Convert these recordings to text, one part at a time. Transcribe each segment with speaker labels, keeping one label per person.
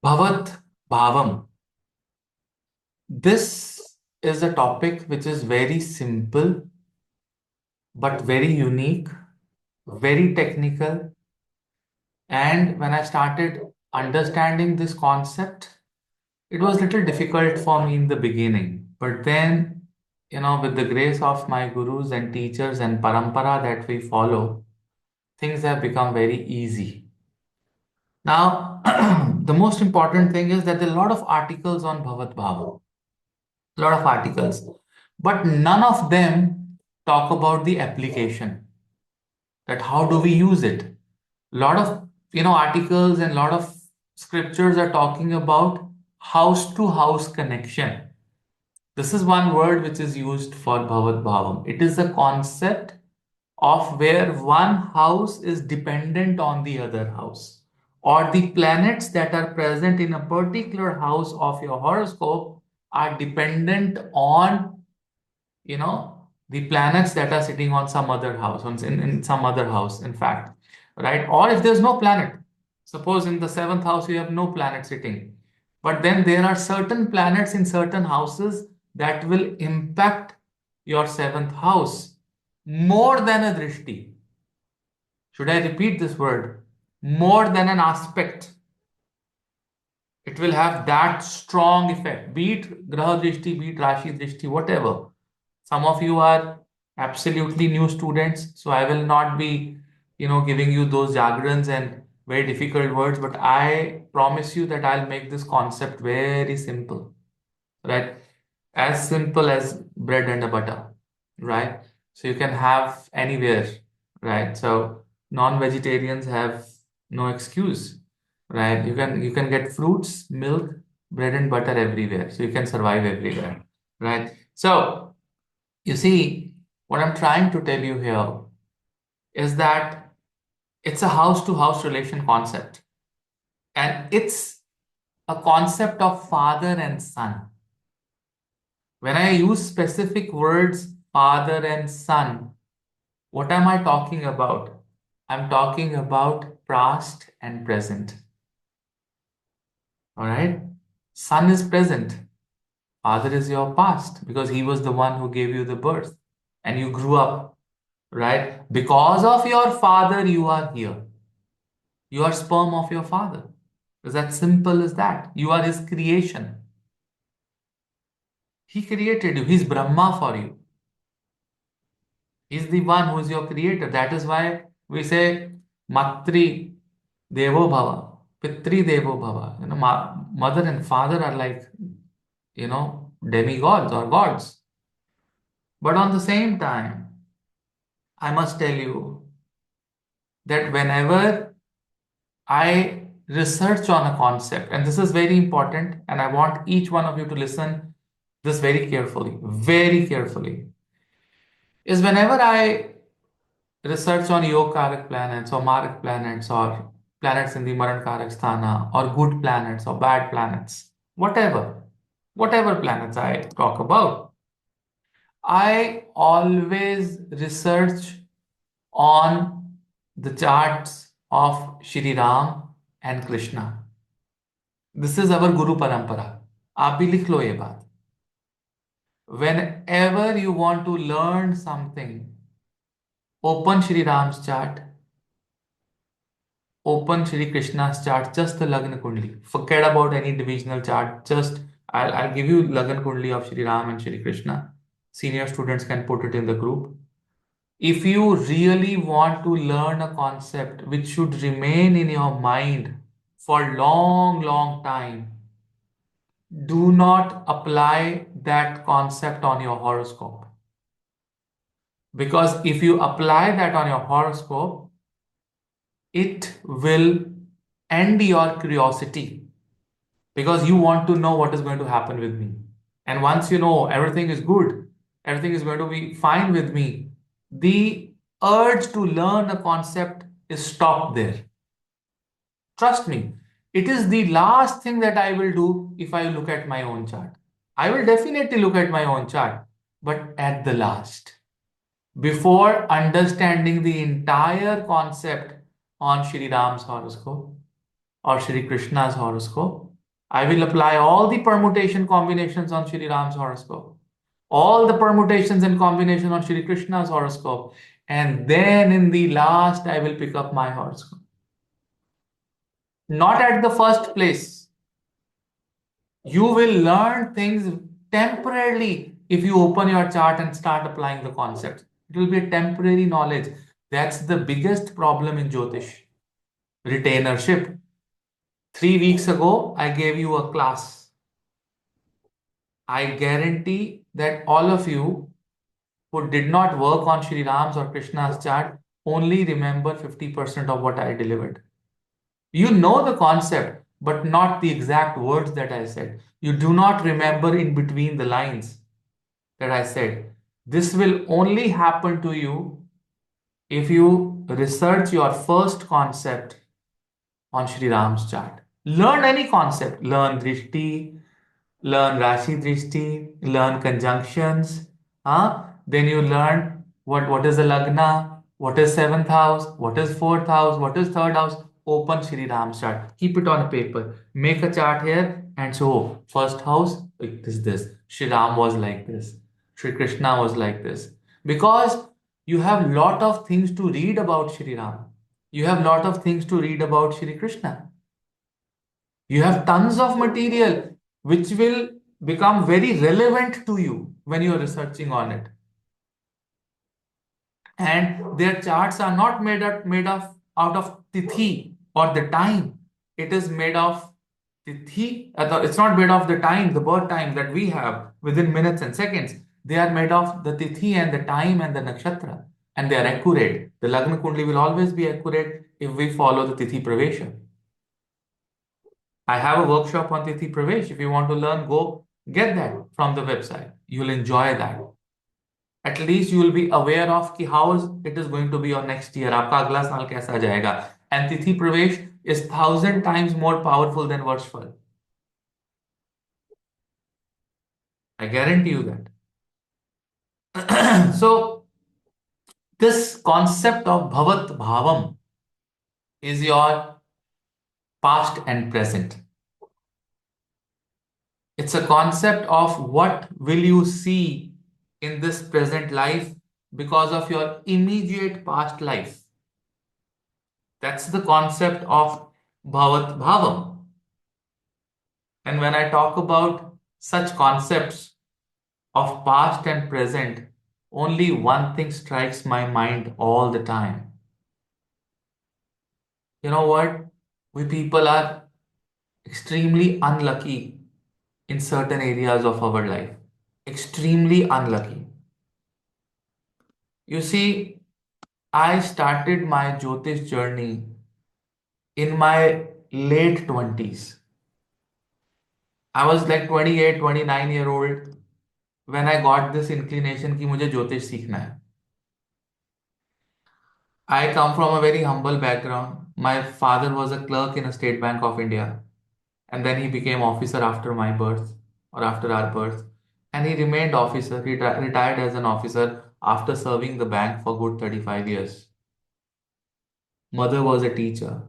Speaker 1: Bhavat Bhavam. This is a topic which is very simple but very unique, very technical. And when I started understanding this concept, it was a little difficult for me in the beginning. But then, with the grace of my gurus and teachers and parampara that we follow, things have become very easy. Now, the most important thing is that there are a lot of articles on Bhavat Bhavam. A lot of articles, but none of them talk about the application, that how do we use it. A lot of articles and a lot of scriptures are talking about house to house connection. This is one word which is used for Bhavat Bhavam. It is a concept of where one house is dependent on the other house, or the planets that are present in a particular house of your horoscope are dependent on the planets that are sitting on some other house, in some other house, in fact, right? Or if there's no planet, suppose in the seventh house you have no planet sitting, but then there are certain planets in certain houses that will impact your seventh house more than a drishti. Should I repeat this word? More than an aspect. It will have that strong effect, be it graha drishti, be it rashi drishti, whatever. Some of you are absolutely new students, so I will not be, giving you those jargons and very difficult words, but I promise you that I'll make this concept very simple, right? As simple as bread and a butter, right? So you can have anywhere, right? So non-vegetarians have no excuse, right? You can get fruits, milk, bread and butter everywhere, so you can survive everywhere, right? So you see, what I'm trying to tell you here is that it's a house to house relation concept. And it's a concept of father and son. When I use specific words, father and son, what am I talking about? I'm talking about past and present. All right? Son is present. Father is your past because he was the one who gave you the birth and you grew up, right? Because of your father, you are here. You are sperm of your father. It's that simple as that. You are his creation. He created you. He's Brahma for you. He's the one who is your creator. That is why we say Matri Devo Bhava, Pitri Devo Bhava. Mother and father are like, demigods or gods. But on the same time, I must tell you that whenever I research on a concept, and this is very important, and I want each one of you to listen this very carefully, is whenever I research on Yogakaraka planets or Marak planets or planets in the Marankarak Sthana or good planets or bad planets, whatever planets I talk about, I always research on the charts of Shri Ram and Krishna. This is our Guru Parampara. आप भी लिख लो ये बात. Whenever you want to learn something, open Shri Ram's chart, open Shri Krishna's chart, just the Lagna Kundli. Forget about any divisional chart. Just I'll give you Lagna Kundli of Shri Ram and Shri Krishna. Senior students can put it in the group. If you really want to learn a concept which should remain in your mind for long time, do not apply that concept on your horoscope. Because if you apply that on your horoscope, it will end your curiosity because you want to know what is going to happen with me. And once you know everything is good, everything is going to be fine with me, the urge to learn a concept is stopped there. Trust me, it is the last thing that I will do if I look at my own chart. I will definitely look at my own chart, but at the last. Before understanding the entire concept on Shri Ram's horoscope or Shri Krishna's horoscope, I will apply all the permutation combinations on Shri Ram's horoscope, all the permutations and combination on Shri Krishna's horoscope, and then in the last, I will pick up my horoscope. Not at the first place. You will learn things temporarily if you open your chart and start applying the concepts. It will be a temporary knowledge. That's the biggest problem in Jyotish. Retainership. 3 weeks ago, I gave you a class. I guarantee that all of you who did not work on Sri Ram's or Krishna's chart only remember 50% of what I delivered. You know the concept, but not the exact words that I said. You do not remember in between the lines that I said. This will only happen to you if you research your first concept on Sri Ram's chart. Learn any concept. Learn Drishti, learn Rashi Drishti, learn conjunctions. Then you learn what is a Lagna, what is seventh house, what is fourth house, what is third house. Open Shri Ram's chart. Keep it on a paper. Make a chart here and show first house, it is this. Shri Ram was like this. Shri Krishna was like this. Because you have lot of things to read about Shri Ram. You have lot of things to read about Shri Krishna. You have tons of material which will become very relevant to you when you are researching on it. And their charts are not made of out of tithi or the time. It is made of tithi. It's not made of the time, the birth time that we have within minutes and seconds. They are made of the tithi and the time and the nakshatra, and they are accurate. The Lagna Kundli will always be accurate if we follow the tithi pravesha. I have a workshop on Tithi Pravesh. If you want to learn, go get that from the website. You'll enjoy that. At least you will be aware of ki how it is going to be your next year. आपका अगला साल कैसा जाएगा. And Tithi Pravesh is 1,000 times more powerful than Varshfal. I guarantee you that. So, this concept of Bhavat Bhavam is your past and present. It's a concept of what will you see in this present life because of your immediate past life. That's the concept of Bhavat Bhavam. And when I talk about such concepts of past and present, only one thing strikes my mind all the time. You know what? We people are extremely unlucky in certain areas of our life. Extremely unlucky. You see, I started my Jyotish journey in my late 20s. I was like 28, 29 year old when I got this inclination कि मुझे ज्योतिष सीखना है. I come from a very humble background. My father was a clerk in a State Bank of India, and then he became officer after my birth or after our birth, and he remained officer. He retired as an officer after serving the bank for good 35 years. Mother was a teacher.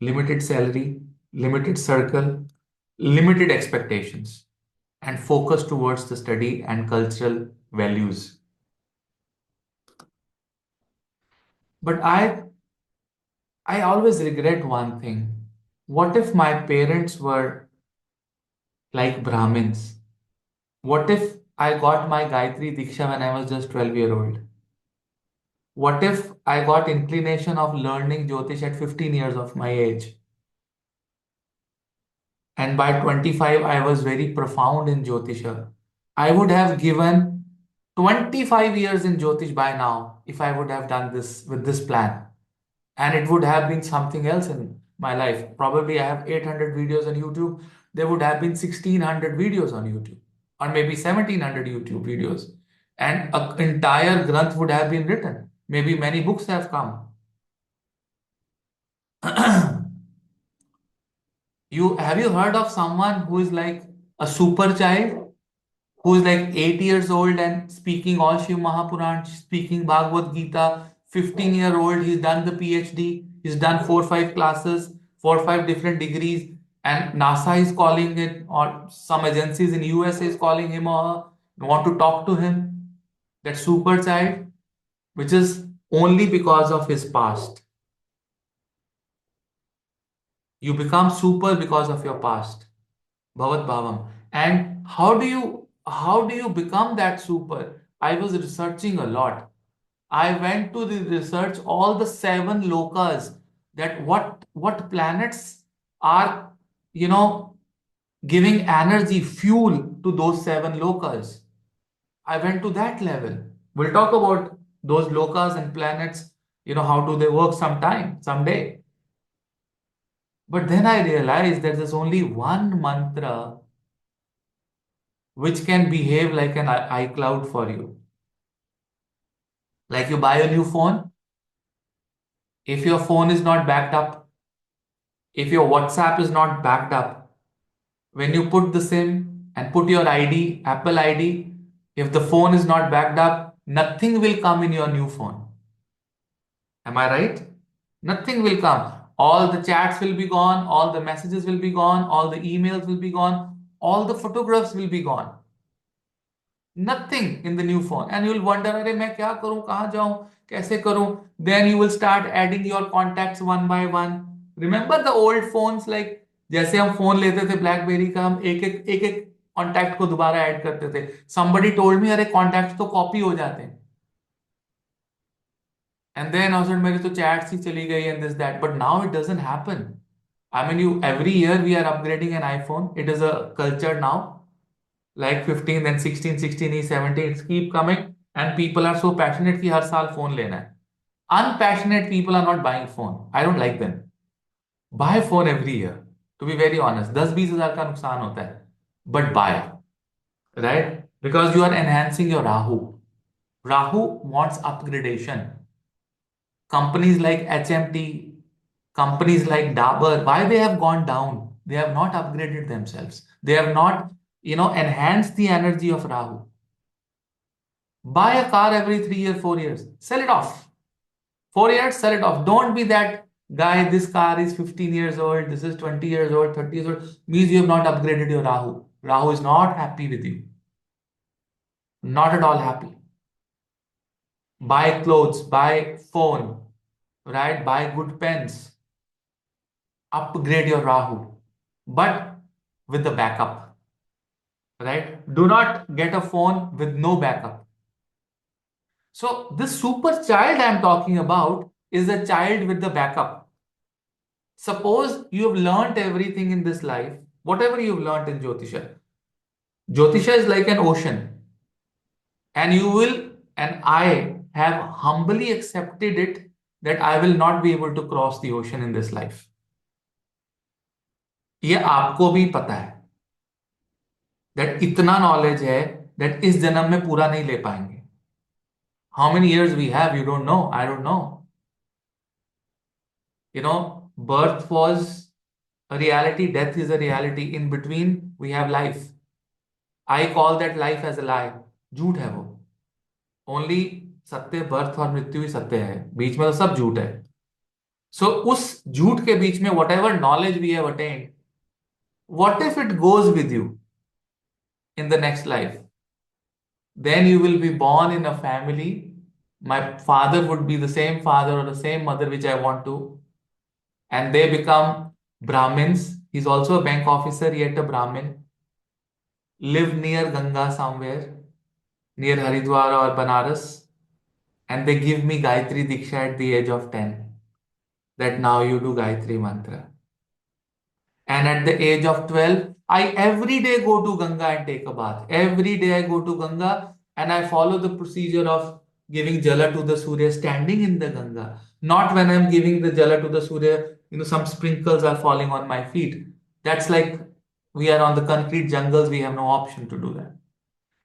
Speaker 1: Limited salary, limited circle, limited expectations, and focus towards the study and cultural values. But I always regret one thing. What if my parents were like Brahmins? What if I got my Gayatri Diksha when I was just 12-year-old? What if I got inclination of learning Jyotish at 15 years of my age? And by 25, I was very profound in Jyotisha. I would have given 25 years in Jyotish by now if I would have done this with this plan. And it would have been something else in my life. Probably I have 800 videos on YouTube. There would have been 1600 videos on YouTube, or maybe 1700 YouTube videos. And an entire Granth would have been written. Maybe many books have come. Have you heard of someone who is like a super child, who is like 8 years old and speaking all Shiv Mahapuran, speaking Bhagavad Gita, 15-year-old, he's done the PhD, he's done 4 or 5 classes, 4 or 5 different degrees, and NASA is calling it, or some agencies in USA is calling him or her, want to talk to him, that super child, which is only because of his past. You become super because of your past. Bhavat Bhavam. And how do you become that super? I was researching a lot. I went to the research all the seven lokas, that what planets are, you know, giving energy, fuel to those seven lokas. I went to that level. We'll talk about those lokas and planets, how do they work someday. But then I realized that there's only one mantra which can behave like an iCloud for you. Like you buy a new phone, if your phone is not backed up, if your WhatsApp is not backed up, when you put the SIM and put your ID, Apple ID, if the phone is not backed up, nothing will come in your new phone. Am I right? Nothing will come. All the chats will be gone, all the messages will be gone, all the emails will be gone, all the photographs will be gone. Nothing in the new phone. And you will wonder, अरे मैं क्या करूं, कहाँ जाऊं, कैसे करूं? Then you will start adding your contacts one by one. Remember the old phones, like जैसे हम फोन लेते थे ब्लैकबेरी का, हम एक एक कॉन्टैक्ट को दोबारा ऐड करते थे. Somebody told me, अरे कॉन्टैक्ट तो कॉपी हो जाते हैं. And then also मेरी तो chats ही चली गई and this that. But now it doesn't happen. I mean, every year we are upgrading an iPhone. It is a culture now. Like 15, then 16, 16e, 17, it's keep coming. And people are so passionate कि हर साल phone लेना है. Unpassionate people are not buying phone. I don't like them. Buy phone every year. To be very honest, 10-20 हजार का नुकसान होता है. But buy, right? Because you are enhancing your Rahu. Rahu wants upgradation. Companies like HMT, companies like Dabur, why they have gone down? They have not upgraded themselves. They have not, enhanced the energy of Rahu. Buy a car every 3 years, 4 years. Sell it off. 4 years, sell it off. Don't be that guy. This car is 15 years old. This is 20 years old, 30 years old. Means you have not upgraded your Rahu. Rahu is not happy with you. Not at all happy. Buy clothes, buy phone, right? Buy good pens. Upgrade your Rahu, but with the backup, right? Do not get a phone with no backup. So this super child I'm talking about is a child with the backup. Suppose you have learned everything in this life, whatever you've learned in Jyotisha. Jyotisha is like an ocean, and I have humbly accepted it that I will not be able to cross the ocean in this life. ये आपको भी पता है that इतना knowledge है that इस जन्म में पूरा नहीं ले पाएंगे. How many years we have, you don't know. I don't know. Birth was a reality, death is a reality. In between, we have life. I call that life as a lie. झूठ है वो. Only सत्य, birth और मृत्यु ही सत्य है. बीच में तो सब झूठ है. So उस झूठ के बीच में whatever knowledge we have attained, what if it goes with you in the next life? Then you will be born in a family. My father would be the same father or the same mother which I want to, and they become Brahmins. He's also a bank officer, yet a Brahmin. Live near Ganga somewhere, near Haridwar or Banaras, and they give me Gayatri Diksha at the age of 10. That now you do Gayatri Mantra. And at the age of 12, I every day go to Ganga and take a bath. Every day I go to Ganga and I follow the procedure of giving Jala to the Surya standing in the Ganga. Not when I'm giving the Jala to the Surya, some sprinkles are falling on my feet. That's like we are on the concrete jungles, we have no option to do that.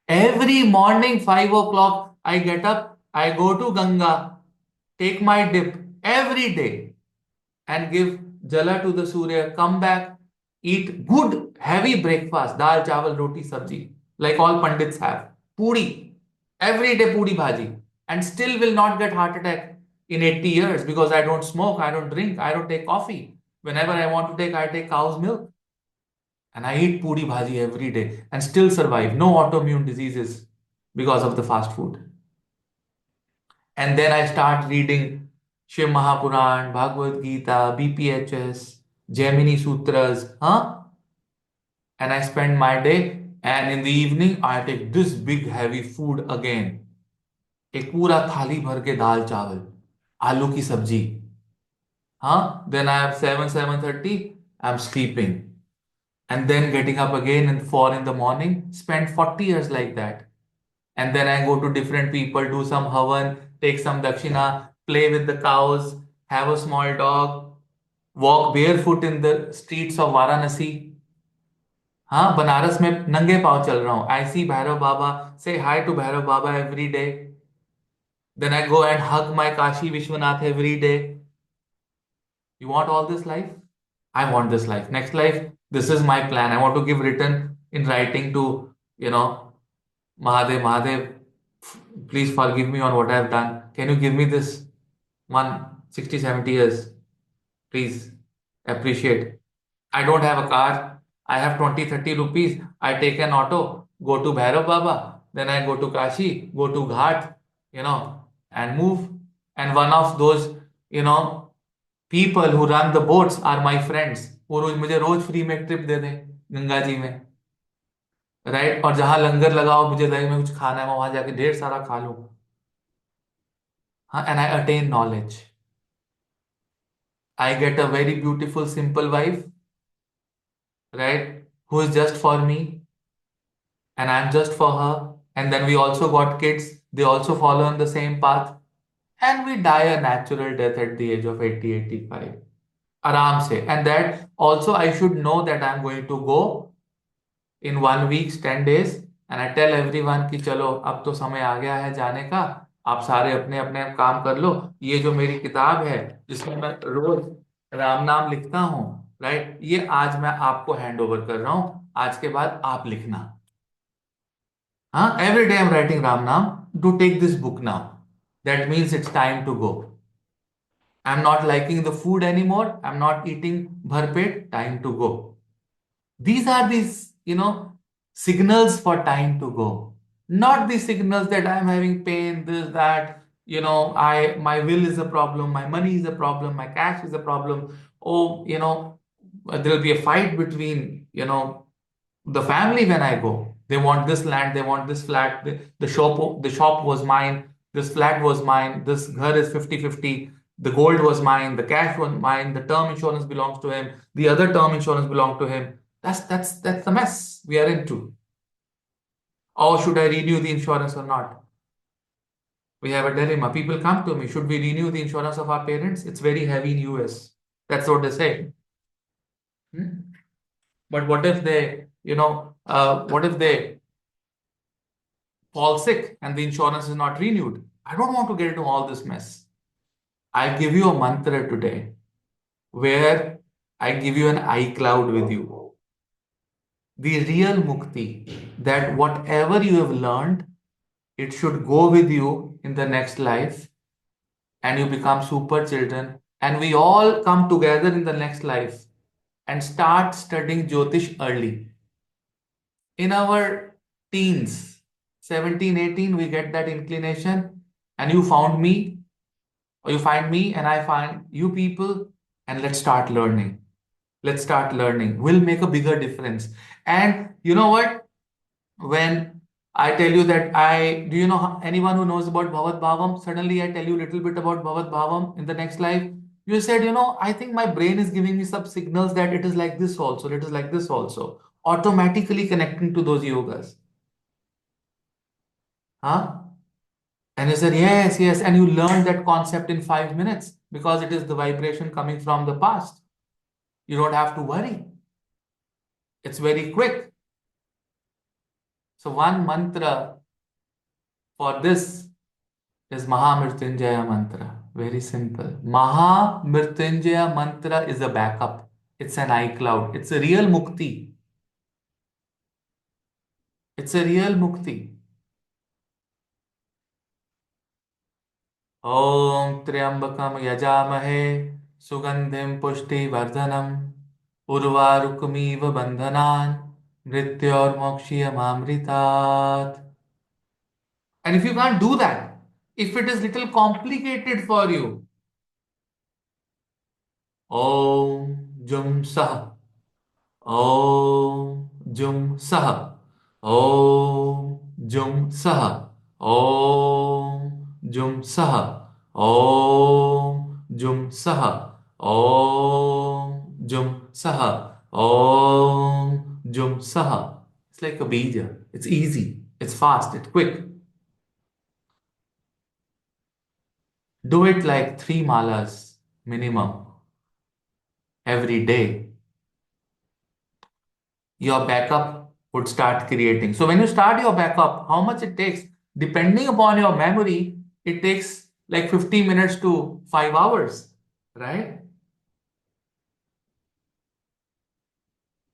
Speaker 1: Every morning, 5 o'clock, I get up, I go to Ganga, take my dip every day and give Jala to the Surya, come back, eat good heavy breakfast, dal, chawal, roti, sabji, like all Pandits have. Puri, every day puri bhaji, and still will not get heart attack in 80 years because I don't smoke, I don't drink, I don't take coffee. Whenever I want to take, I take cow's milk. And I eat puri bhaji every day and still survive. No autoimmune diseases because of the fast food. And then I start reading Shiv Mahapuran, Bhagavad Gita, BPHS, Gemini Sutras, huh? And I spend my day. And in the evening, I take this big heavy food again. एक पूरा थाली भर के दाल चावल, आलू की सब्जी, हाँ? Then I have 7:30, I'm sleeping. And then getting up again at 4 in the morning, spend 40 years like that. And then I go to different people, do some havan, take some dakshina, play with the cows, have a small dog, walk barefoot in the streets of Varanasi. हाँ, बनारस में नंगे पाँव चल रहा हूँ. I see Bhairav Baba, say hi to Bhairav Baba every day. Then I go and hug my Kashi Vishwanath every day. You want all this life? I want this life. Next life, this is my plan. I want to give written in writing to, Mahadev, Mahadev, please forgive me on what I have done. Can you give me this 60, 70 years? Please appreciate. I don't have a car. I have 20, 30 rupees. I take an auto, go to Bhairav Baba, then I go to Kashi, go to Ghat, and move. And one of those, you know, people who run the boats are my friends. वो रोज मुझे रोज free में trip दे दें गंगा जी में, right? और जहां लंगर लगाओ, मुझे लगे मैं कुछ खाना है, मैं वहां जाके ढेर सारा खा लूं. हाँ, and I attain knowledge. I get a very beautiful, simple wife, right? Who is just for me, and I'm just for her. And then we also got kids, they also follow on the same path. And we die a natural death at the age of 80, 85. Aram se. And that also I should know that I'm going to go in 1 week, 10 days. And I tell everyone कि चलो अब तो समय आ गया है जाने का. आप सारे अपने अपने काम कर लो. ये जो मेरी किताब है जिसमें मैं रोज राम नाम लिखता हूँ, राइट, ये आज मैं आपको हैंड ओवर कर रहा हूँ. आज के बाद आप लिखना. हाँ, every day I am writing Ram naam. Do take this book now. That means it's time to go. I am not liking the food any more. I am not eating भरपेट. Time to go. These are these, signals for time to go. Not the signals that I'm having pain, this, that, my will is a problem, my money is a problem, my cash is a problem. Oh, there'll be a fight between, the family when I go. They want this land, they want this flat, the shop was mine, this flat was mine, this ghar is 50-50, the gold was mine, the cash was mine, the term insurance belongs to him, the other term insurance belongs to him. That's the mess we are into. Or should I renew the insurance or not? We have a dilemma. People come to me, should we renew the insurance of our parents? It's very heavy in US. That's what they say. Hmm? But what if they fall sick and the insurance is not renewed? I don't want to get into all this mess. I give you a mantra today where I give you an iCloud with you. The real mukti, that whatever you have learned, it should go with you in the next life and you become super children. And we all come together in the next life and start studying Jyotish early. In our teens, 17, 18, we get that inclination, and you found me, or you find me, and I find you people, and let's start learning. Let's start learning. We'll make a bigger difference. And you know what? When I tell you that do you know anyone who knows about Bhavat Bhavam? Suddenly I tell you a little bit about Bhavat Bhavam in the next life. You said, I think my brain is giving me some signals that it is like this also, it is like this also. Automatically connecting to those yogas. Huh? And you said, yes, yes. And you learned that concept in 5 minutes because it is the vibration coming from the past. You don't have to worry. It's very quick. So one mantra for this is Mahamrityunjaya mantra. Very simple. Mahamrityunjaya mantra is a backup. It's an iCloud. It's a real mukti. It's a real mukti. Om Triambakam Yajamahe Sugandhim Pushti Vardhanam उर्वारुकमिव बंधनान् मृत्योर्मोक्षीयमामृतात्. And if you can't do that, if it is little complicated for you, Om Jum Sah, Om Jum Sah, Om Jum Sah, Om Jum Sah, Om Jum Sah, Om Jum Sah, Om Jum Sah. It's like a bija. It's easy. It's fast. It's quick. Do it like 3 malas minimum every day. Your backup would start creating. So when you start your backup, how much it takes, depending upon your memory, it takes like 50 minutes to 5 hours, right?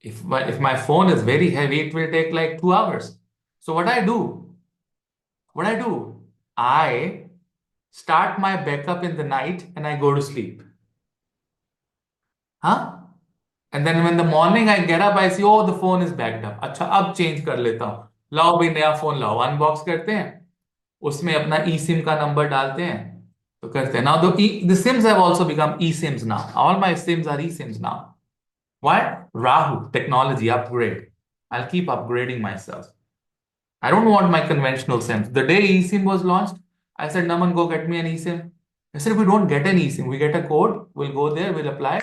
Speaker 1: If my phone is very heavy, it will take like 2 hours. So what I do, I start my backup in the night and I go to sleep. Huh? And then when the morning I get up, I see, oh, the phone is backed up. अच्छा अब change कर लेता हूँ. लाओ भाई नया phone लाओ, unbox करते हैं, उसमें अपना ई सिम का नंबर डालते हैं, तो करते हैं. Now the sims have also become e sims now. All my sims are e sims now. Why? Rahu technology upgrade. I'll keep upgrading myself. I don't want my conventional SIMs. The day eSIM was launched, I said, Naman, go get me an eSIM. I said, we don't get an eSIM. We get a code. We'll go there. We'll apply.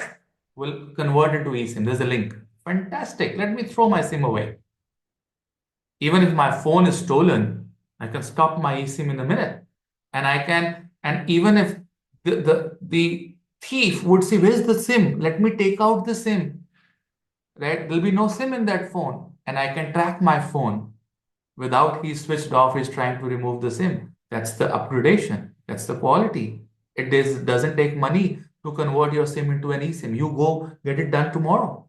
Speaker 1: We'll convert it to eSIM. There's a link. Fantastic. Let me throw my SIM away. Even if my phone is stolen, I can stop my eSIM in a minute. And even if the thief would say, where's the SIM? Let me take out the SIM. Right? There'll be no SIM in that phone. And I can track my phone without he switched off, he's trying to remove the SIM. That's the upgradation. That's the quality. Doesn't take money to convert your SIM into an eSIM. You go get it done tomorrow.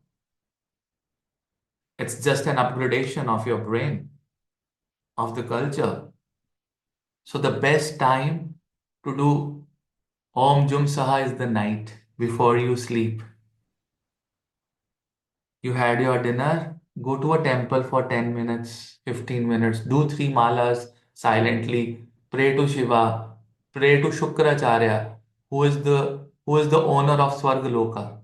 Speaker 1: It's just an upgradation of your brain, of the culture. So the best time to do Om Jum Saha is the night before you sleep. You had your dinner, go to a temple for 10 minutes, 15 minutes, do 3 malas silently, pray to Shiva, pray to Shukracharya, who is the owner of Swargaloka.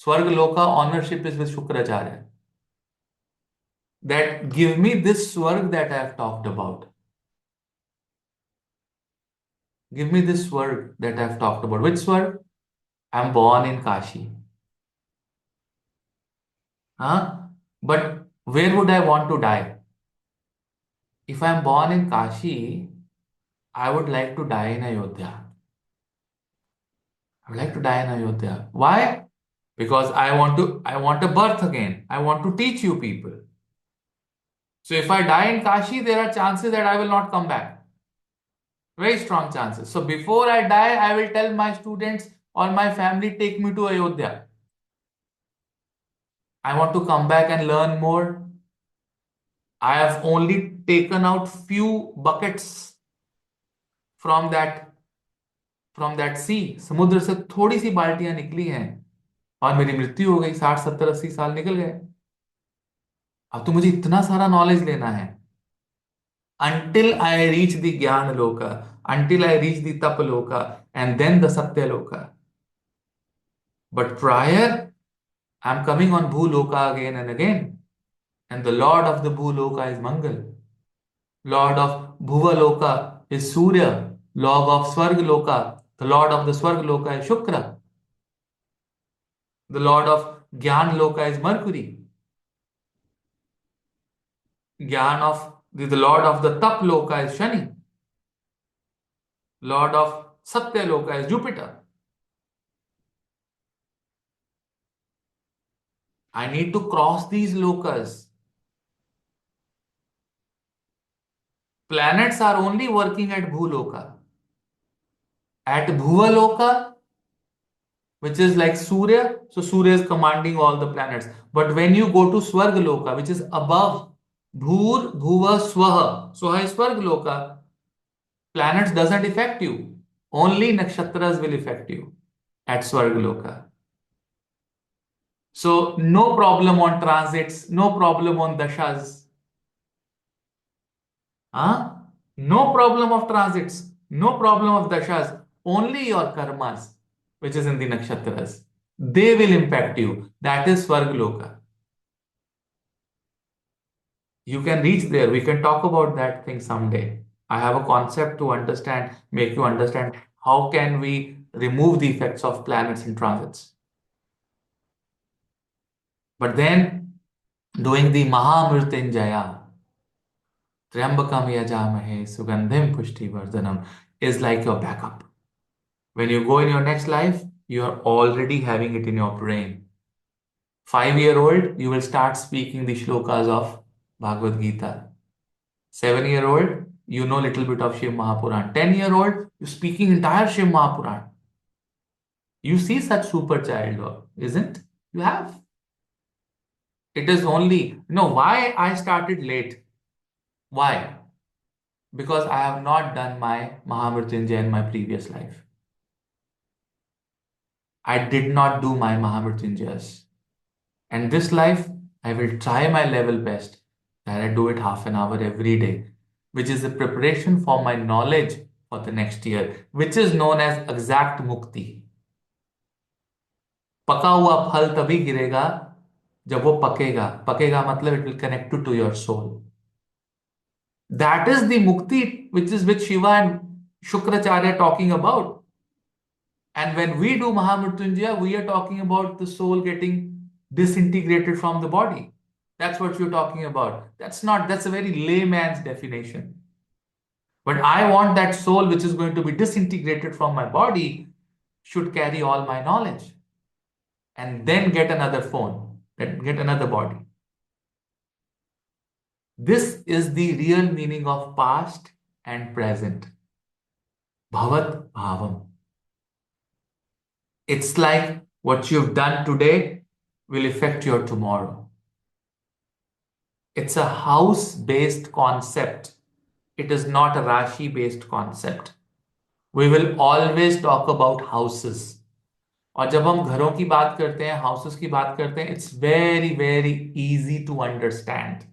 Speaker 1: Swargaloka ownership is with Shukracharya. That give me this Swarg that I have talked about. Give me this Swarg that I have talked about. Which Swarg? I'm born in Kashi. Huh? But where would I want to die? If I'm born in Kashi, I would like to die in Ayodhya. I would like to die in Ayodhya. Why? Because I want a birth again. I want to teach you people. So if I die in Kashi, there are chances that I will not come back. Very strong chances. So before I die, I will tell my students or my family, take me to Ayodhya. I want to come back and learn more. I have only taken out few buckets from that sea. समुद्र से थोड़ी सी बाल्टियां निकली हैं और मेरी मृत्यु हो गई. 60 70 80 साल निकल गए. अब तो मुझे इतना सारा नॉलेज लेना है. Until I reach the Gyan Loka, until I reach the Tap Loka, and then the Satya Loka. But prior, I'm coming on Bhuloka again and again. And the Lord of the Bhuloka is Mangal. Lord of Bhuvaloka is Surya. Lord of Swargaloka, the Lord of the Swargaloka is Shukra. The Lord of Gyan Loka is Mercury. The Lord of the Tap Loka is Shani. Lord of Satya Loka is Jupiter. I need to cross these lokas. Planets are only working at Bhuloka. At Bhuvaloka, which is like Surya, so Surya is commanding all the planets. But when you go to Swargaloka, which is above Bhur, Bhuva, Swaha, Swaha is Swargaloka, planets doesn't affect you. Only nakshatras will affect you at Swargaloka. So no problem on transits, no problem on dashas. Huh? No problem of transits, no problem of dashas, only your karmas, which is in the nakshatras. They will impact you. That is Svargaloka. You can reach there. We can talk about that thing someday. I have a concept to understand, make you understand how can we remove the effects of planets in transits. But then doing the Mahamrityunjaya, Triambakam Yajamahe, Sugandhim Pushti Vardhanam is like your backup. When you go in your next life, you are already having it in your brain. 5-year old, you will start speaking the shlokas of Bhagavad Gita. 7-year old, you know little bit of Shiv Mahapuran. 10-year old, you're speaking entire Shiv Mahapuran. You see such super child work, isn't? You have. It is only, why I started late. Why? Because I have not done my Mahamrityunjaya in my previous life. I did not do my Mahamrityunjayas. And this life, I will try my level best that I do it half an hour every day, which is a preparation for my knowledge for the next year, which is known as exact mukti. पका हुआ फल तभी गिरेगा जब वो पकेगा. पकेगा मतलब it will connect to your soul. That is the mukti which Shiva and Shukracharya are talking about. And when we do Mahamrityunjaya, we are talking about the soul getting disintegrated from the body. That's what you're talking about. That's a very layman's definition. But I want that soul which is going to be disintegrated from my body should carry all my knowledge and then get another phone, then get another body. This is the real meaning of past and present. Bhavat Bhavam. It's like what you've done today will affect your tomorrow. It's a house-based concept. It is not a Rashi-based concept. We will always talk about houses. और जब हम घरों की बात करते हैं, houses की बात करते हैं, it's very, very easy to understand.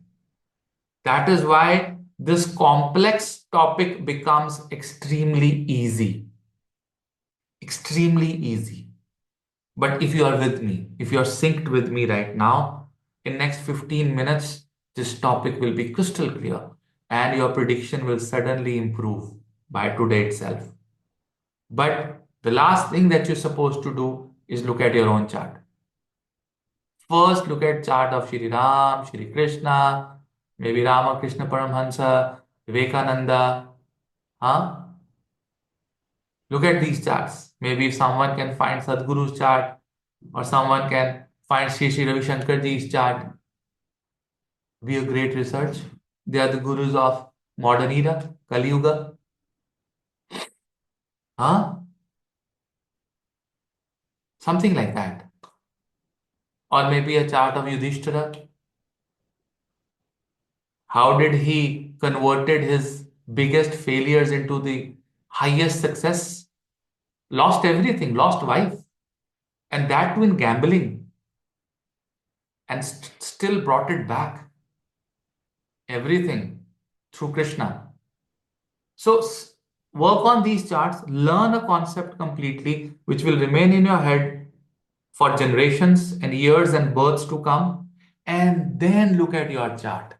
Speaker 1: That is why this complex topic becomes extremely easy. Extremely easy. But if you are with me, if you are synced with me right now, in next 15 minutes, this topic will be crystal clear and your prediction will suddenly improve by today itself. But the last thing that you're supposed to do is look at your own chart. First, look at chart of Shri Ram, Shri Krishna, maybe Ramakrishna Paramhansa, Vivekananda. Huh? Look at these charts. Maybe if someone can find Sadhguru's chart or someone can find Sri Sri Ravi Shankar Ji's chart, be a great research. They are the gurus of modern era, Kali Yuga. Huh? Something like that. Or maybe a chart of Yudhishthira. How did he converted his biggest failures into the highest success? Lost everything, lost wife, and that too in gambling, and still brought it back. Everything through Krishna. So work on these charts, learn a concept completely, which will remain in your head for generations and years and births to come, and then look at your chart.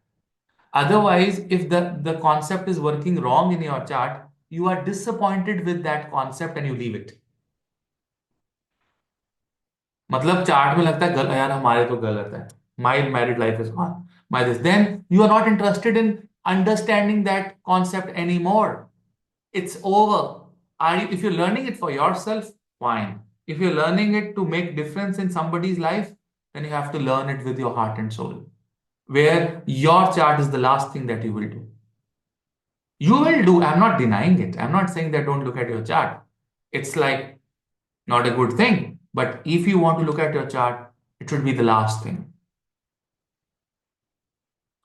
Speaker 1: Otherwise, if the concept is working wrong in your chart, you are disappointed with that concept and you leave it. मतलब chart में लगता है यार हमारे तो गलत है. My married life is gone. My this. Then you are not interested in understanding that concept anymore. It's over. If you're learning it for yourself, fine. If you're learning it to make difference in somebody's life, then you have to learn it with your heart and soul, where your chart is the last thing that you will do. You will do. I'm not denying it. I'm not saying that don't look at your chart. It's like not a good thing. But if you want to look at your chart, it should be the last thing.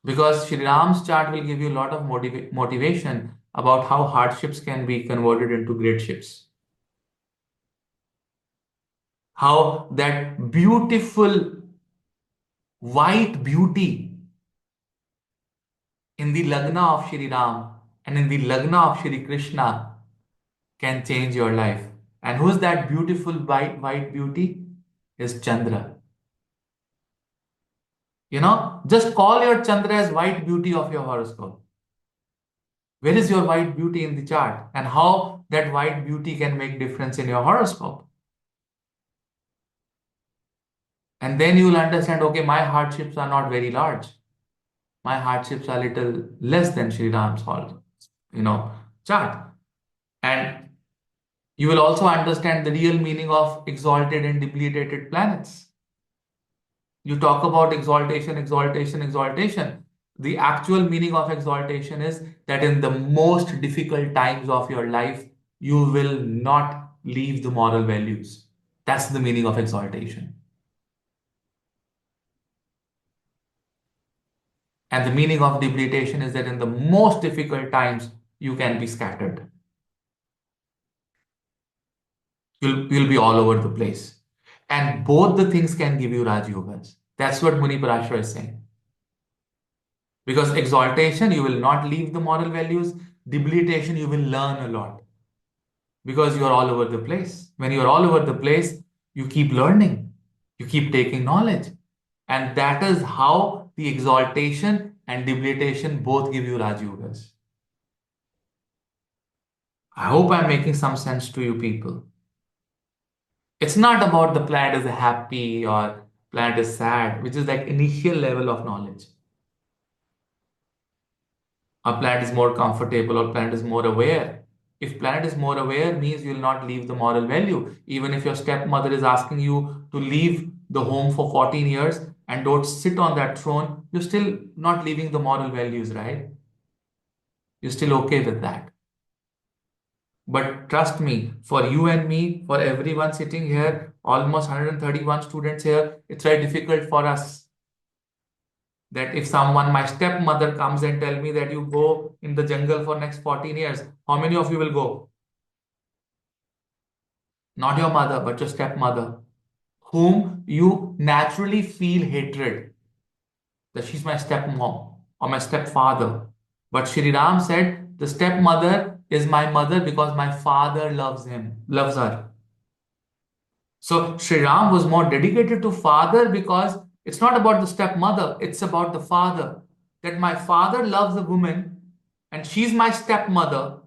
Speaker 1: Because Shri Ram's chart will give you a lot of motivation about how hardships can be converted into great ships. How that beautiful white beauty in the Lagna of Shri Ram and in the Lagna of Shri Krishna can change your life. And who's that beautiful white beauty? Is Chandra. Just call your Chandra as white beauty of your horoscope. Where is your white beauty in the chart? And how that white beauty can make difference in your horoscope? And then you will understand, okay, my hardships are not very large. My hardships are little less than Sri Ram's you know, chart. And you will also understand the real meaning of exalted and debilitated planets. You talk about exaltation, exaltation, exaltation. The actual meaning of exaltation is that in the most difficult times of your life, you will not leave the moral values. That's the meaning of exaltation. And the meaning of debilitation is that in the most difficult times, you can be scattered. You'll be all over the place. And both the things can give you Raj Yogas. That's what Muni Parashara is saying. Because exaltation, you will not leave the moral values. Debilitation, you will learn a lot. Because you are all over the place. When you are all over the place, you keep learning. You keep taking knowledge. And that is how the exaltation and debilitation both give you Raj Yogas. I hope I'm making some sense to you people. It's not about the planet is happy or planet is sad, which is like initial level of knowledge. A planet is more comfortable or planet is more aware. If planet is more aware means you will not leave the moral value. Even if your stepmother is asking you to leave the home for 14 years and don't sit on that throne, you're still not leaving the moral values, right? You're still okay with that. But trust me, for you and me, for everyone sitting here, almost 131 students here, it's very difficult for us that if someone, my stepmother comes and tell me that you go in the jungle for next 14 years, how many of you will go? Not your mother, but your stepmother, whom you naturally feel hatred that she's my stepmom or my stepfather. But Shri Ram said, the stepmother is my mother because my father loves her. So Sri Ram was more dedicated to father because it's not about the stepmother, it's about the father. That my father loves a woman and she's my stepmother,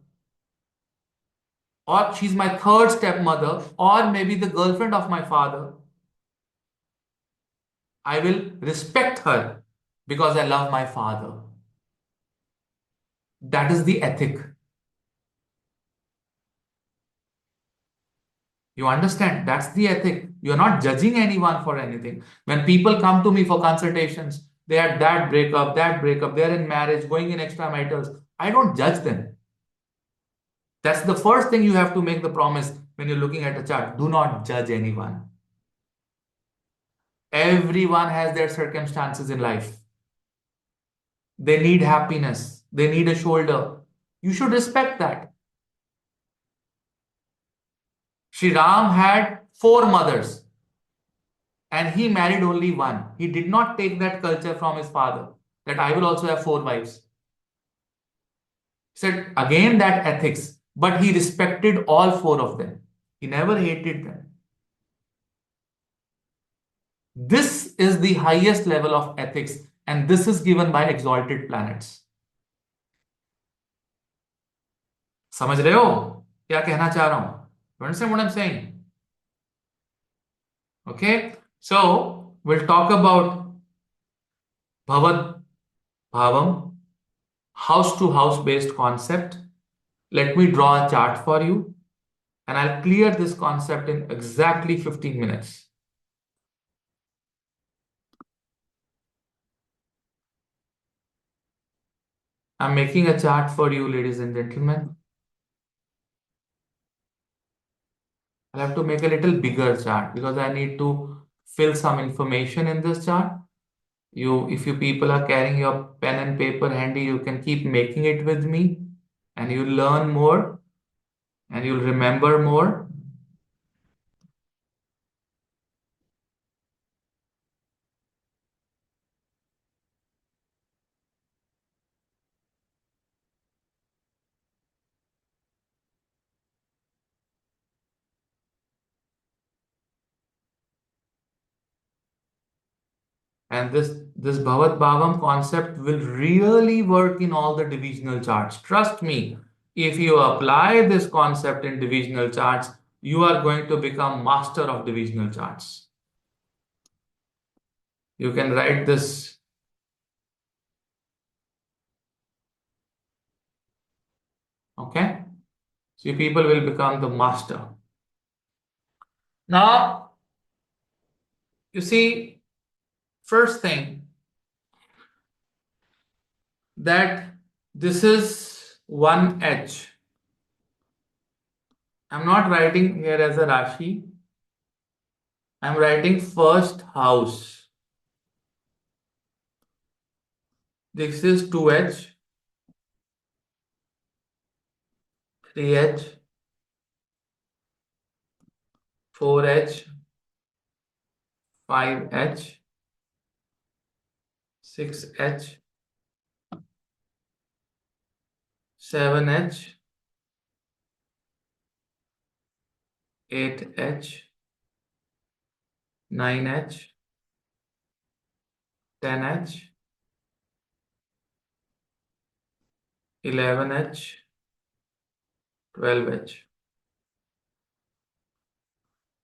Speaker 1: or she's my third stepmother, or maybe the girlfriend of my father. I will respect her because I love my father. That is the ethic. You understand? That's the ethic. You're not judging anyone for anything. When people come to me for consultations, they had that breakup, they're in marriage, going in extramarital. I don't judge them. That's the first thing you have to make the promise when you're looking at a chart. Do not judge anyone. Everyone has their circumstances in life. They need happiness. They need a shoulder. You should respect that. Sri Ram had four mothers and he married only one. He did not take that culture from his father that I will also have four wives. He said again that ethics, but he respected all four of them. He never hated them. This is the highest level of ethics, and this is given by exalted planets. समझ रहे हो क्या कहना चाह रहा हूं? You understand what I'm saying? Okay, so we'll talk about Bhavat Bhavam, house to house based concept. Let me draw a chart for you, and I'll clear this concept in exactly 15 minutes. I'm making a chart for you, ladies and gentlemen. I'll have to make a little bigger chart because I need to fill some information in this chart. If you people are carrying your pen and paper handy, you can keep making it with me and you'll learn more and you'll remember more. And this Bhavat Bhavam concept will really work in all the divisional charts. Trust me, if you apply this concept in divisional charts, you are going to become master of divisional charts. You can write this. Okay? So people will become the master. Now, you see, first thing that this is 1H. I'm not writing here as a Rashi. I'm writing first house. This is 2H, 3H, 4H, 5H, 6H, 7H, 8H, 9H, 10H, 11H, 12H.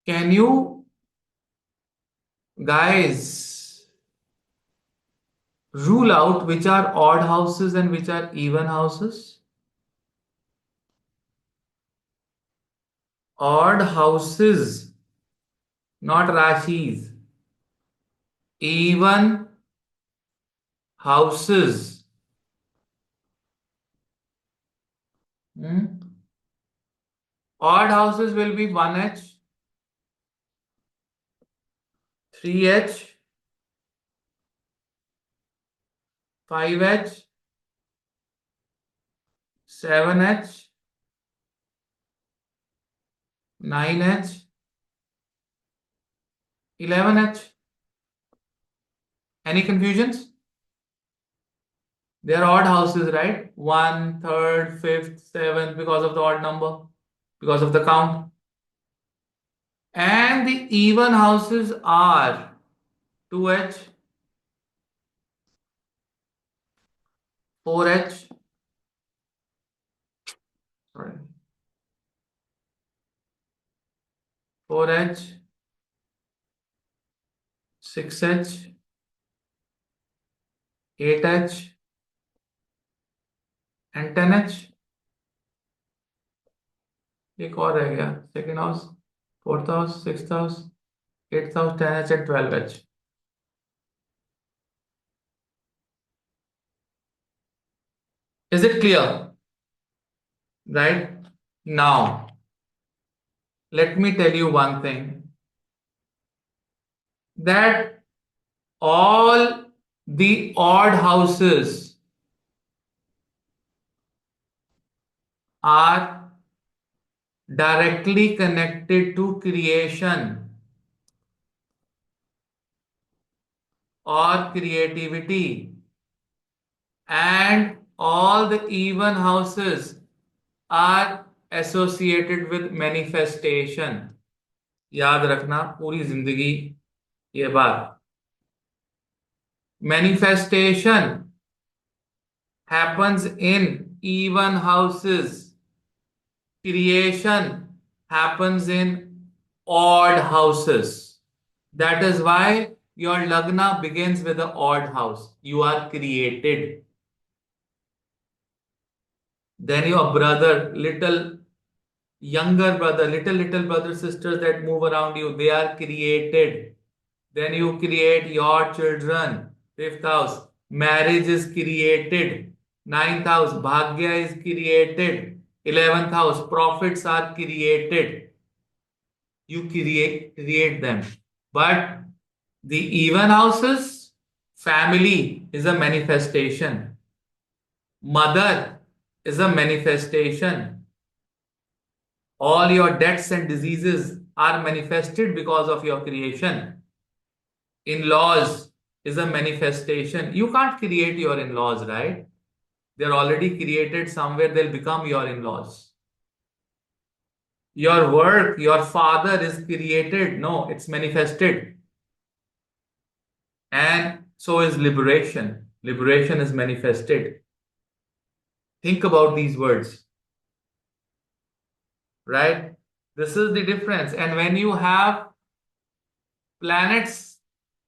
Speaker 1: Can you guys rule out which are odd houses and which are even houses? Odd houses, not Rashis. Even houses. Hmm? Odd houses will be 1H, 3H, 5H, 7H, 9H, 11H. Any confusions? They are odd houses, right? 1, 3rd, 5th, 7th, because of the odd number, because of the count. And the even houses are 2H, 4H, sorry, 4H, 6H, 8H, and 10H. एक और रह गया, second house, fourth house, sixth house, eighth house, 10H and 12H. Is it clear? Right? Now, let me tell you one thing, that all the odd houses are directly connected to creation or creativity, and all the even houses are associated with manifestation. याद रखना पूरी जिंदगी ये बात. Manifestation happens in even houses. Creation happens in odd houses. That is why your lagna begins with an odd house. You are created. Then your brother, little younger brother, little brother, sisters that move around you, they are created. Then you create your children. Fifth house, marriage is created. Ninth house, bhagya is created. 11th house, profits are created. You create them. But the even houses, family is a manifestation. Mother is a manifestation. All your deaths and diseases are manifested because of your creation. In-laws is a manifestation. You can't create your in-laws, right? They're already created somewhere, they'll become your in-laws. Your work, your father is created. No, it's manifested. And so is liberation. Liberation is manifested. Think about these words, right? This is the difference. And when you have planets,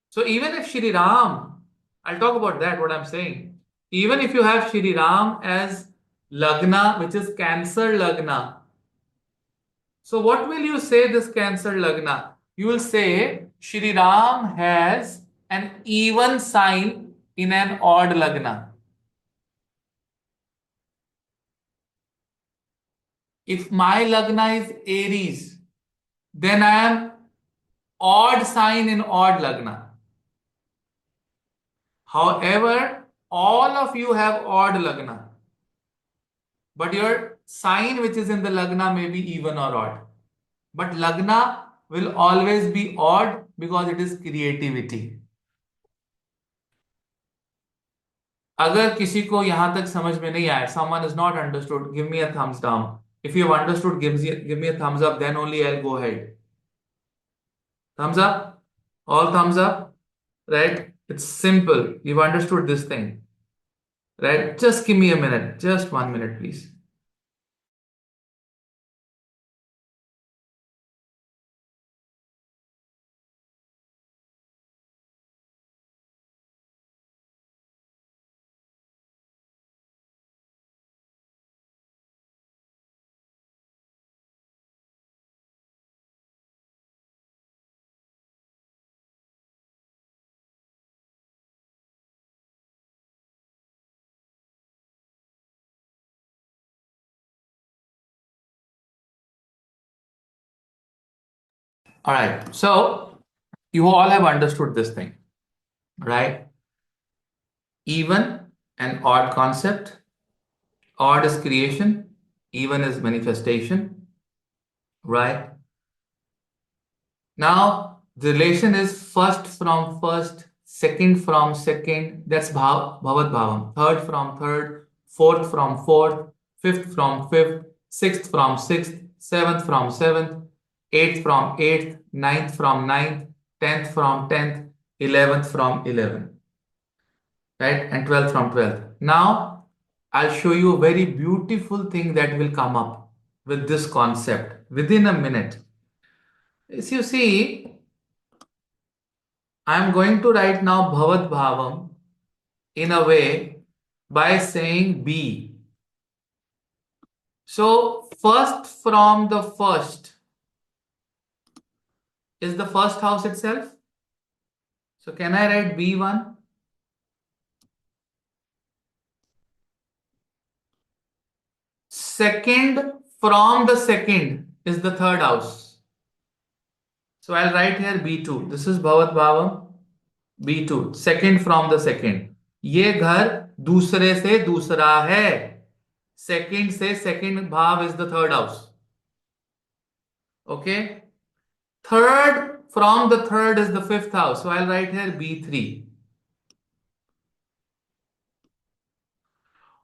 Speaker 1: so even if Shri Ram, I'll talk about that, what I'm saying. Even if you have Shri Ram as Lagna, which is Cancer Lagna. So what will you say this Cancer Lagna? You will say Shri Ram has an even sign in an odd Lagna. If my Lagna is Aries, then I am odd sign in odd Lagna. However, all of you have odd Lagna, but your sign which is in the Lagna may be even or odd. But Lagna will always be odd because it is creativity. अगर किसी को यहां तक समझ में नहीं आया, someone is not understood, give me a thumbs down. If you have understood, give me a thumbs up, then only I'll go ahead. Thumbs up? All thumbs up? Right? It's simple. You've understood this thing. Right? Just give me a minute. Just 1 minute, please. All right. So you all have understood this thing, right? Even and odd concept. Odd is creation, even is manifestation, right? Now, the relation is first from first, second from second. That's Bhavat Bhavam. Third from third, fourth from fourth, fifth from fifth, sixth from sixth, seventh from seventh, eighth from eighth, ninth from ninth, 10th from 10th, 11th from 11th, right? And 12th from 12th. Now, I'll show you a very beautiful thing that will come up with this concept within a minute. As you see, I'm going to write now Bhavat Bhavam in a way by saying B. So, first from the first is the first house itself. So, can I write B1? Second from the second is the third house. So, I'll write here B2. This is Bhavat Bhavam. B2, second from the second. ये घर दूसरे से दूसरा है. Second से second भाव is the third house. Okay. Third from the third is the fifth house. So I'll write here B3.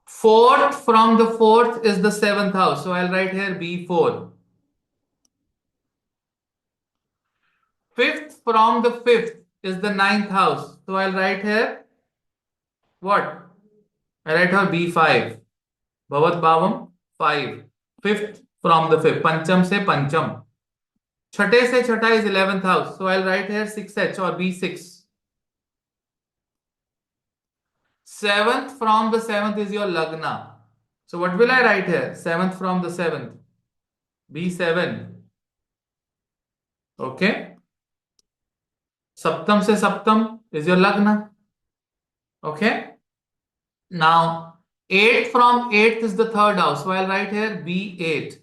Speaker 1: Fourth from the fourth is the seventh house. So I'll write here B4. Fifth from the fifth is the ninth house. So I'll write here what? I write here B5. Bhavat Bhavam 5. Fifth from the fifth. Pancham se pancham. Chhate se chhata is 11th house. So I'll write here 6H or B6. Seventh from the seventh is your Lagna. So what will I write here? Seventh from the seventh. B7. Okay. Saptam se saptam is your Lagna. Okay. Now, eighth from eighth is the third house. So I'll write here B8.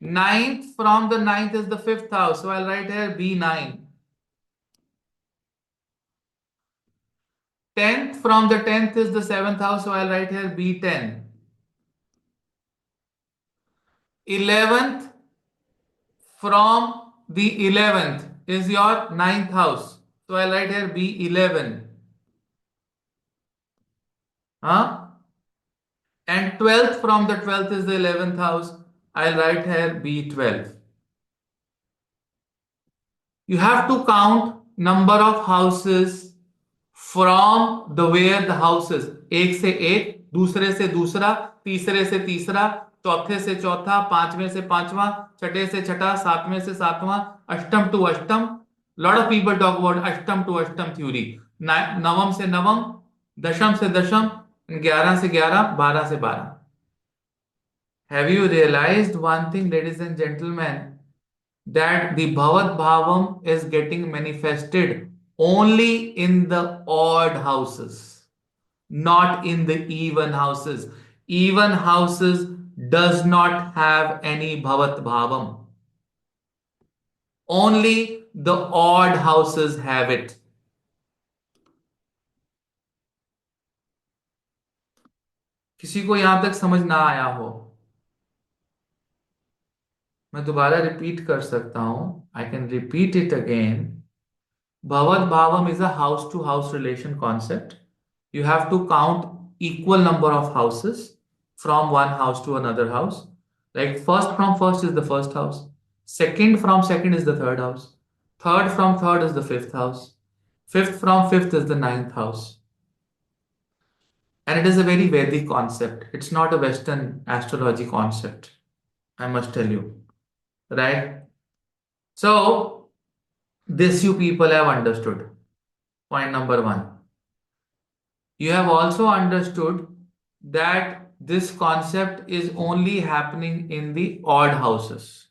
Speaker 1: Ninth from the ninth is the fifth house. So I'll write here B9. 10th from the 10th is the seventh house. So I'll write here B10. 11th from the 11th is your ninth house. So I'll write here B11. Huh? And 12th from the 12th is the 11th house. I'll write here B12. You have to count number of houses from the where the house is, एक से एक, दूसरे से दूसरा, तीसरे से तीसरा, चौथे से चौथा, पांचवें से पांचवा, छठे से छठा, सातवें से सातवां, अष्टम टू अष्टम. Lot of people talk about अष्टम टू अष्टम थ्योरी. नवम से नवम, दशम से दशम, 11 से 11, 12 से 12. Have you realized one thing, ladies and gentlemen, that the Bhavat Bhavam is getting manifested only in the odd houses, not in the even houses. Even houses does not have any Bhavat Bhavam. Only the odd houses have it. किसी को यहां तक समझ ना आया हो, मैं दोबारा रिपीट कर सकता हूं. I can repeat it again. Bhavat Bhavam is a house to house relation concept. You have to count equal number of houses from one house to another house. Like first from first is the first house. Second from second is the third house. Third from third is the fifth house. Fifth from fifth is the ninth house. And it is a very Vedic concept. It's not a Western astrology concept, I must tell you. Right? So, this you people have understood. Point number one. You have also understood that this concept is only happening in the odd houses.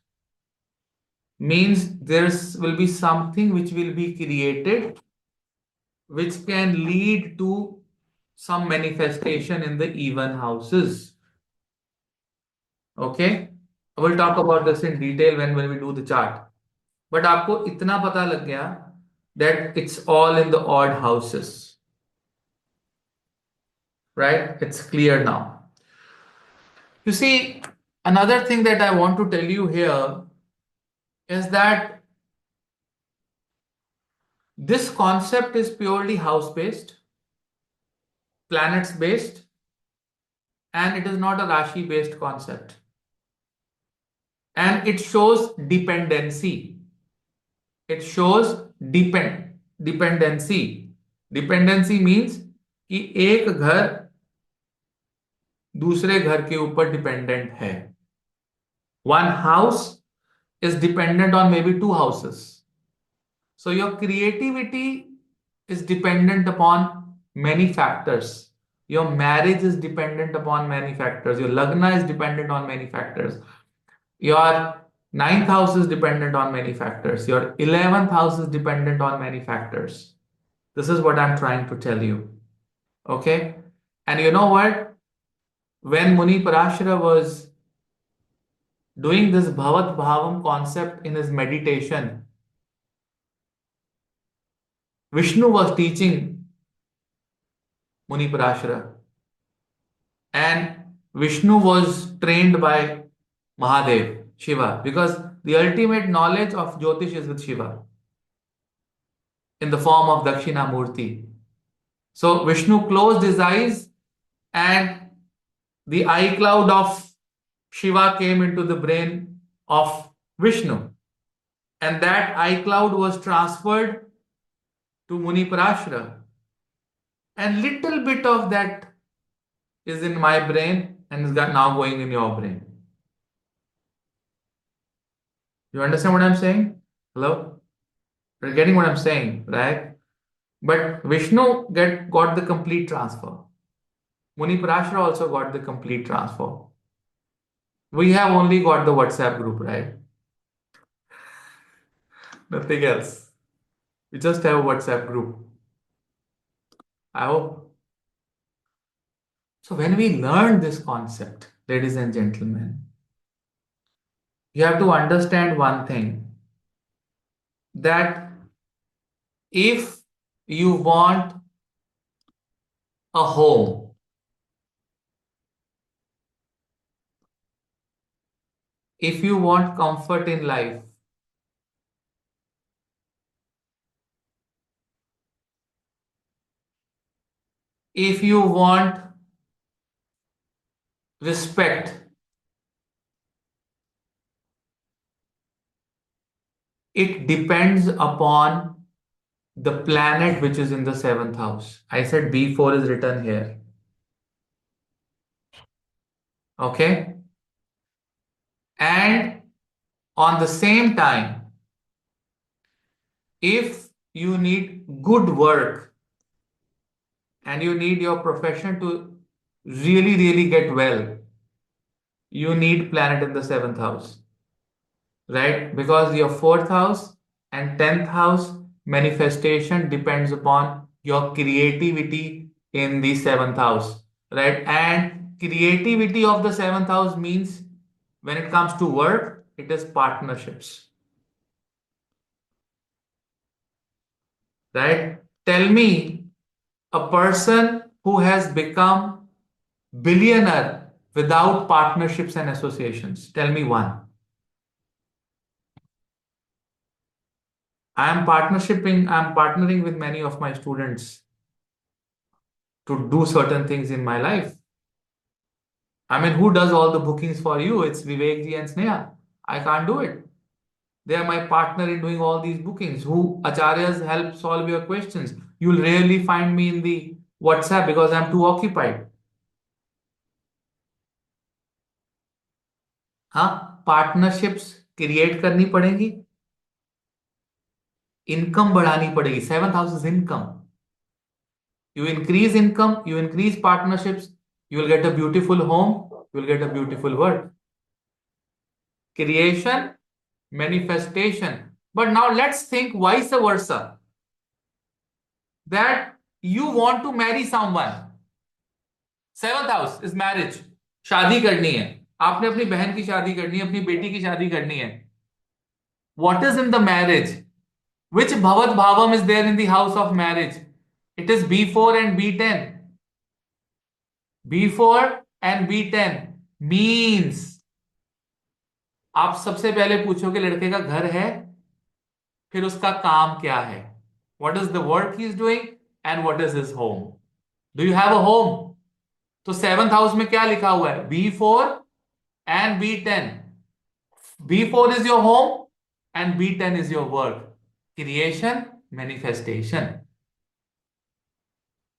Speaker 1: Means there will be something which will be created which can lead to some manifestation in the even houses. Okay? I will talk about this in detail when we do the chart. But आपको इतना पता लग गया that it's all in the odd houses. Right? It's clear now. You see, another thing that I want to tell you here is that this concept is purely house based, planets based, and it is not a Rashi based concept. And it shows dependency. It shows dependency. Dependency means कि एक घर दूसरे घर के ऊपर dependent है. One house is dependent on maybe two houses. So your creativity is dependent upon many factors. Your marriage is dependent upon many factors. Your lagna is dependent on many factors. Your ninth house is dependent on many factors. Your 11th house is dependent on many factors. This is what I'm trying to tell you. Okay? And you know what? When Muni Parashara was doing this Bhavat Bhavam concept in his meditation, Vishnu was teaching Muni Parashara. And Vishnu was trained by Mahadev, Shiva, because the ultimate knowledge of Jyotish is with Shiva in the form of Dakshinamurti. So Vishnu closed his eyes and the eye cloud of Shiva came into the brain of Vishnu. And that eye cloud was transferred to Muni Parashara. And little bit of that is in my brain and is now going in your brain. You understand what I'm saying? Hello? You're getting what I'm saying, right? But Vishnu got the complete transfer. Muni Parashara also got the complete transfer. We have only got the WhatsApp group, right? Nothing else. We just have a WhatsApp group. I hope. So when we learn this concept, ladies and gentlemen, you have to understand one thing, that if you want a home, if you want comfort in life, if you want respect, it depends upon the planet which is in the seventh house. I said B4 is written here. Okay. And on the same time, if you need good work and you need your profession to really, really get well, you need planet in the seventh house, right? Because your fourth house and 10th house manifestation depends upon your creativity in the seventh house, right? And creativity of the seventh house means when it comes to work, it is partnerships, right? Tell me a person who has become billionaire without partnerships and associations. Tell me one. I'm partnering with many of my students to do certain things in my life. I mean, who does all the bookings for you? It's Vivek ji and Sneha. I can't do it. They are my partner in doing all these bookings. Who acharyas help solve your questions. You'll rarely find me in the WhatsApp because I'm too occupied. हाँ, partnerships create करनी पड़ेगी, income बढ़ानी पड़ेगी. Seventh house is income. You increase income, you increase partnerships, you will get a beautiful home, you will get a beautiful world. Creation, manifestation. But now let's think vice versa. That you want to marry someone. Seventh house is marriage. शादी करनी है. आपने अपनी बहन की शादी करनी है, अपनी बेटी की शादी करनी है. What is in the marriage? Which Bhavat Bhavam is there in the house of marriage? It is B4 and B10. B4 and B10 means आप सबसे पहले पूछोगे लड़के का घर है, फिर उसका काम क्या है. What is the work he is doing and what is his home? Do you have a home? तो सेवंथ हाउस में क्या लिखा हुआ है? B4 and B10. B4 is your home and B10 is your work. Creation, manifestation.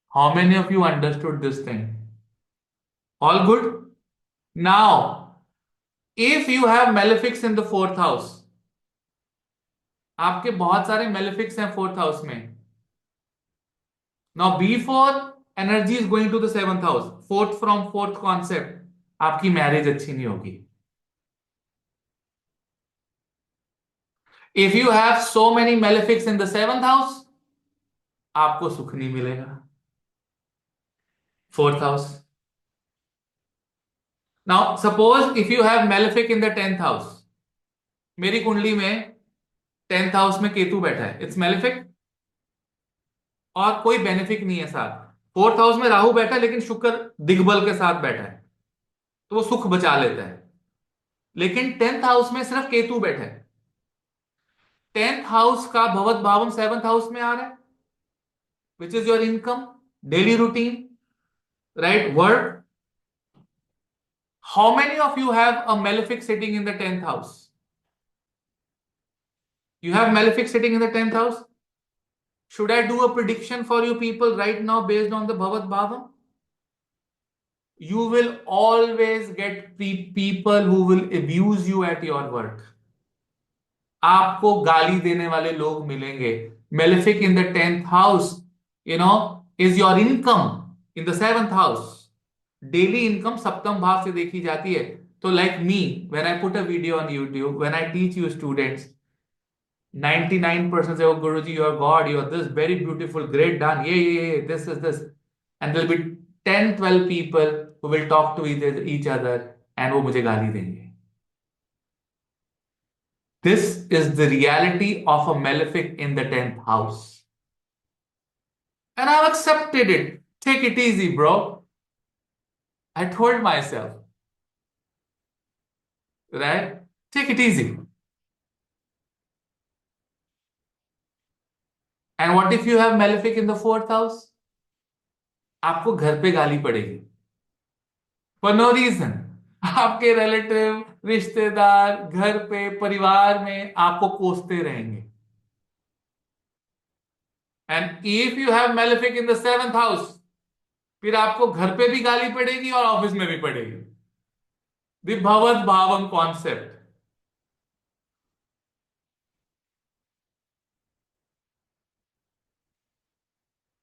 Speaker 1: How many of you understood this thing? All good? Now, if you have malefics in the fourth house, आपके बहुत सारे malefics हैं fourth house में. Now B4 energy is going to the seventh house. Fourth from fourth concept. आपकी marriage अच्छी नहीं होगी. If you have so many malefics in the seventh house, आपको सुख नहीं मिलेगा. Fourth house. Now suppose if you have malefic in the 10th house. मेरी कुंडली में 10th हाउस में केतु बैठा है. इट्स मेलेफिक और कोई बेनिफिक नहीं है साथ. फोर्थ हाउस में राहु बैठा है लेकिन शुक्र दिग्बल के साथ बैठा है, तो वो सुख बचा लेता है. लेकिन 10th हाउस में सिर्फ केतु बैठा है. 10th हाउस का भवत भावम 7th हाउस में आ रहा है, which is your income, daily routine, right, work. How many of you have a malefic sitting in the 10th house? You have malefic sitting in the 10th house. Should I do a prediction for you people right now based on the Bhavat Bhavam? You will always get people who will abuse you at your work. आपको गाली देने वाले लोग मिलेंगे. Malefic in the 10th house, is your income in the 7th house. Daily income सप्तम भाव से देखी जाती है. तो like me, when I put a video on YouTube, when I teach you students, 99% say, oh Guruji, you are God, you are this, very beautiful, great done, yeah, this is this. And there will be 10, 12 people who will talk to each other and वो मुझे गाली देंगे. This is the reality of a malefic in the 10th house. And I've accepted it. Take it easy, bro. I told myself, right? Take it easy. And what if you have malefic in the 4th house? आपको घर पे गाली पड़ेगी. For no reason. आपके relative, रिश्तेदार, घर पे, परिवार में आपको कोसते रहेंगे. And if you have malefic in the seventh house, फिर आपको घर पे भी गाली पड़ेगी और ऑफिस में भी पड़ेगी। The bhavat भावम concept.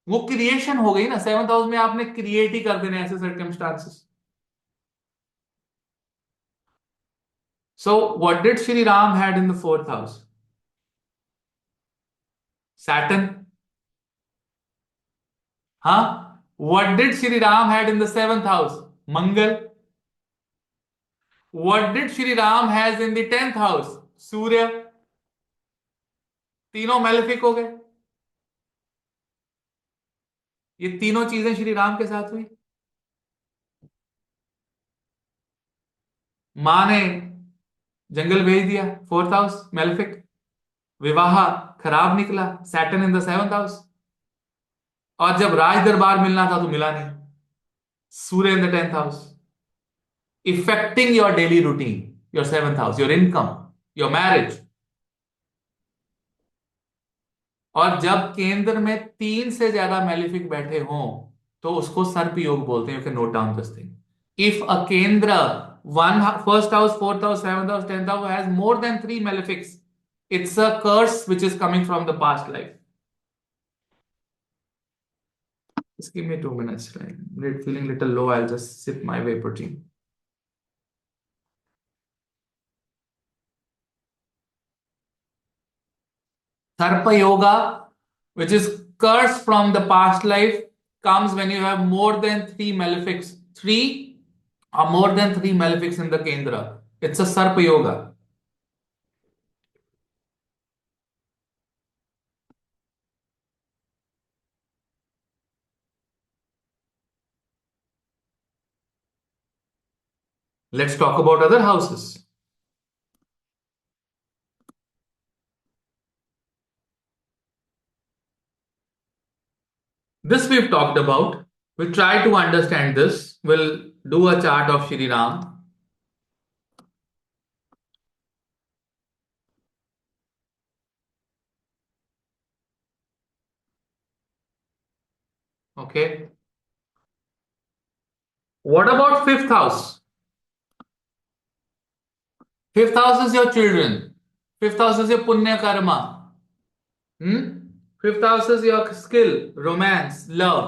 Speaker 1: वो क्रिएशन हो गई ना, सेवंथ हाउस में आपने क्रिएट ही कर देने ऐसे circumstances. So what did Shri Ram had in the fourth house? Saturn. हाँ। What did Shri Ram had in the seventh house? Mangal. What did Shri Ram has in the tenth house? Surya. तीनों मेलेफिक हो गए। ये तीनों चीजें श्री राम के साथ हुई। मां ने जंगल भेज दिया, फोर्थ हाउस मेलेफिक। विवाह खराब निकला, Saturn in the seventh house. और जब राज दरबार मिलना था तो मिला नहीं, Surya in the tenth house, affecting your daily routine, your seventh house, your income, your marriage. और जब केंद्र में तीन से ज्यादा मेलिफिक बैठे हों तो उसको सर्प योग बोलते हैं। You can note down this thing. If a Kendra, one, first house, fourth house, seventh house, tenth house has more than three malefics, it's a curse which is coming from the past life. Just give me 2 minutes. I'm feeling a little low. I'll just sip my whey protein. Sarpa yoga, which is curse from the past life, comes when you have more than three malefics. Three or more than three malefics in the Kendra. It's a Sarpa yoga. Let's talk about other houses. This we've talked about. We try to understand this. We'll do a chart of Shri Ram. Okay. What about fifth house? Fifth house is your children. Fifth house is your punya karma. Hmm? Fifth house is your skill, romance, love,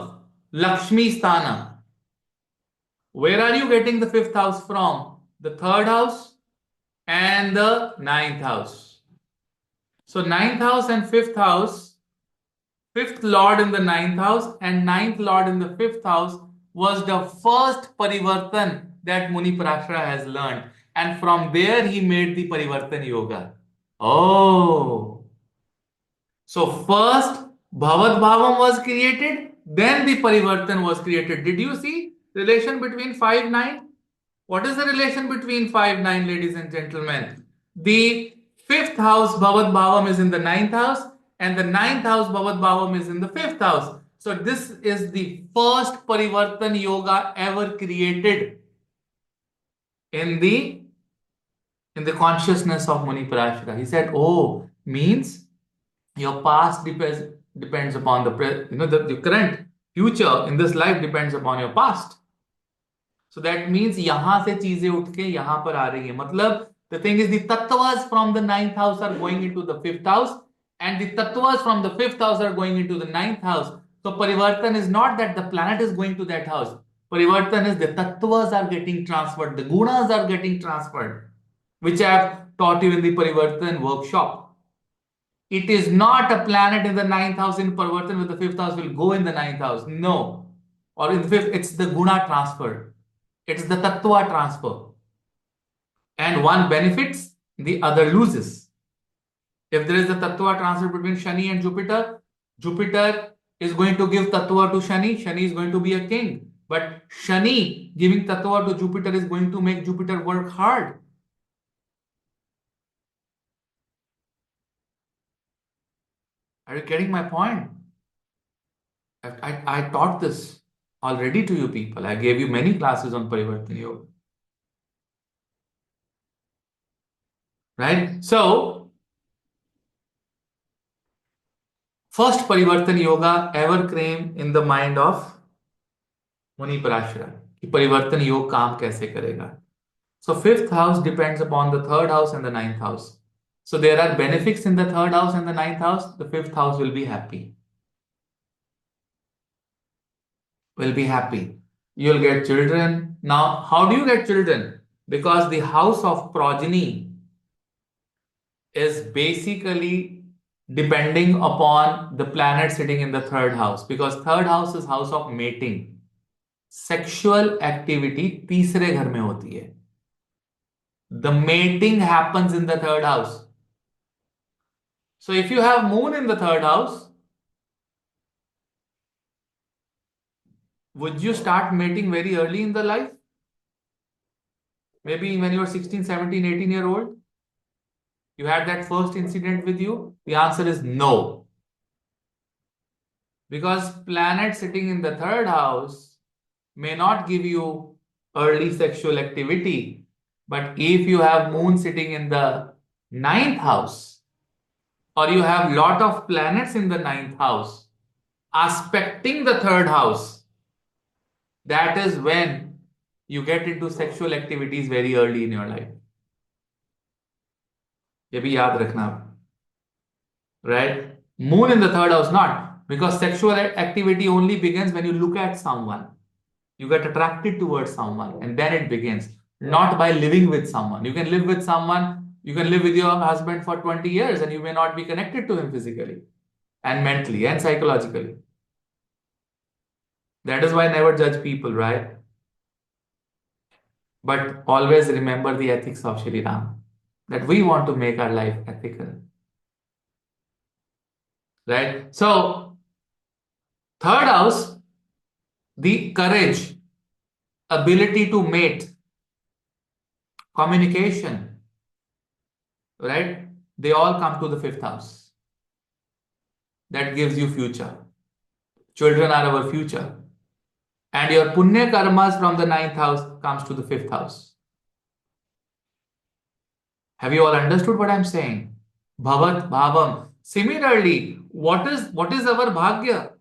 Speaker 1: Lakshmi Sthana. Where are you getting the fifth house from? The third house and the ninth house. So, ninth house and fifth house, fifth lord in the ninth house and ninth lord in the fifth house was the first Parivartan that Muni Parashara has learned. And from there, he made the Parivartan Yoga. Oh. So first Bhavat Bhavam was created, then the Parivartan was created. Did you see relation between 5 9? What is the relation between 5 9, ladies and gentlemen? The fifth house Bhavat Bhavam is in the ninth house, and the ninth house Bhavat Bhavam is in the fifth house. So this is the first Parivartan yoga ever created in the consciousness of Muni Parashara. He said, "Oh, means your past depends upon the the current, future in this life depends upon your past." So that means यहां से चीजें उठ के यहां पर आ रही है, मतलब the thing is the tattvas from the ninth house are going into the fifth house and the tattvas from the fifth house are going into the ninth house. So parivartan is not that the planet is going to that house. Parivartan is the tattvas are getting transferred, the gunas are getting transferred, which I have taught you in the parivartan workshop. It is not a planet in the ninth house in Parivartan with the fifth house will go in the ninth house. No. Or in the fifth, it's the guna transfer. It's the tattva transfer. And one benefits, the other loses. If there is a tattva transfer between Shani and Jupiter, Jupiter is going to give tattva to Shani. Shani is going to be a king. But Shani giving tattva to Jupiter is going to make Jupiter work hard. Are you getting my point? I taught this already to you people. I gave you many classes on Parivartan Yoga. Right? So, First Parivartan yoga ever came in the mind of मुनि पराशरा कि परिवर्तन योग काम कैसे करेगा. So fifth house depends upon the third house and the ninth house. So there are benefits in the third house and the ninth house. The fifth house will be happy. Will be happy. You'll get children. Now, how do you get children? Because the house of progeny is basically depending upon the planet sitting in the third house. Because third house is house of mating. Sexual activity तीसरे घर में होती है. The mating happens in the third house. So if you have moon in the third house, would you start mating very early in the life? Maybe when you are 16, 17, 18-year old? You had that first incident with you? The answer is no. Because planet sitting in the third house may not give you early sexual activity. But if you have moon sitting in the ninth house, or you have lot of planets in the ninth house, aspecting the third house, that is when you get into sexual activities very early in your life. ये भी याद रखना, right? Moon in the third house, not because sexual activity only begins when you look at someone. You get attracted towards someone, and then it begins. Not by living with someone. You can live with someone. You can live with your husband for 20 years, and you may not be connected to him physically, and mentally, and psychologically. That is why I never judge people, right? But always remember the ethics of Shri Ram, that we want to make our life ethical. Right? So, third house, the courage, ability to mate, communication, right? They all come to the fifth house. That gives you future. Children are our future. And your punya karmas from the ninth house comes to the fifth house. Have you all understood what I'm saying? Bhavat Bhavam. Similarly, what is our bhagya?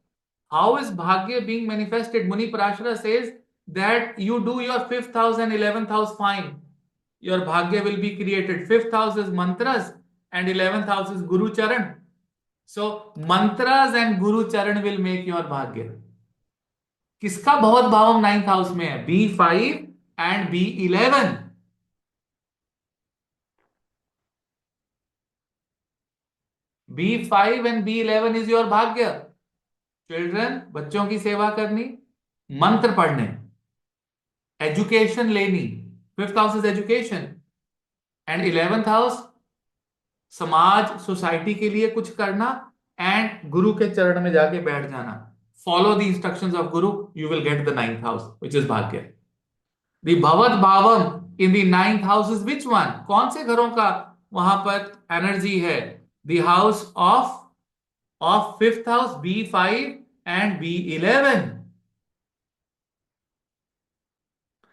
Speaker 1: How is bhagya being manifested? Muni Parashara says that you do your fifth house and 11th house fine. Your bhagya will be created. Fifth house is mantras and 11th house is Guru Charan. So mantras and Guru Charan will make your bhagya. किसका भवत भावम ninth house में है? B5 and B11. B5 and B11 is your भाग्य. Children, बच्चों की सेवा करनी, मंत्र पढ़ने, एजुकेशन लेनी. Fifth house is education and 11th house समाज सोसाइटी के लिए कुछ करना एंड गुरु के चरण में जाके बैठ जाना. Follow the instructions of guru, you will get the 9th house which is bhagya. The bhavat bhavam in the 9th house is which one? कौन से घरों का वहां पर एनर्जी है? The house of fifth house, B5 and B11.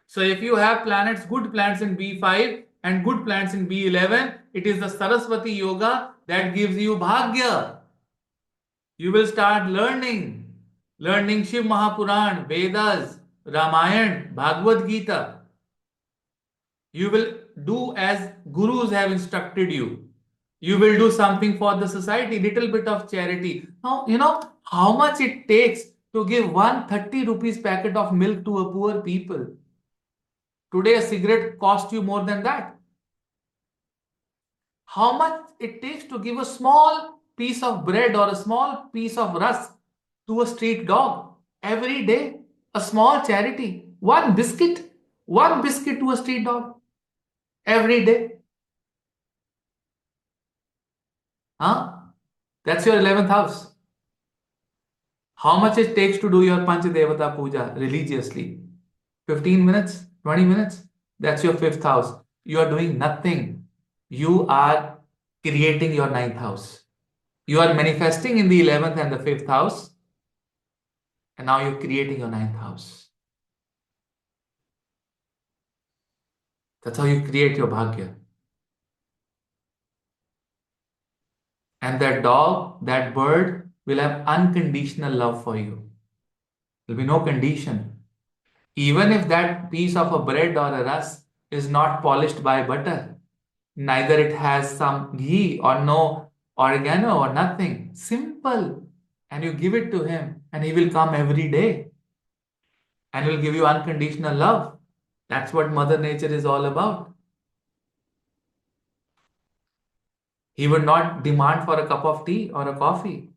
Speaker 1: So if you have planets, good planets in B5 and good planets in B11, it is the Saraswati yoga that gives you bhagya. You will start learning Shiv Mahapuran, Vedas, Ramayana, Bhagavad Gita. You will do as gurus have instructed you. You will do something for the society, little bit of charity. Now, you know how much it takes to give 130 rupees packet of milk to a poor people. Today, a cigarette costs you more than that. How much it takes to give a small piece of bread or a small piece of rusk to a street dog every day? A small charity. One biscuit to a street dog every day. Huh? That's your 11th house. How much it takes to do your Panch Devata Puja religiously? 15 minutes? 20 minutes? That's your fifth house. You are doing nothing. You are creating your 9th house. You are manifesting in the 11th and the 5th house. And now you're creating your 9th house. That's how you create your bhagya. And that dog, that bird, will have unconditional love for you. There'll be no condition. Even if that piece of a bread or a rusk is not polished by butter, neither it has some ghee or no oregano or nothing, simple, and you give it to him, and he will come every day and will give you unconditional love. That's what Mother Nature is all about. He would not demand for a cup of tea or a coffee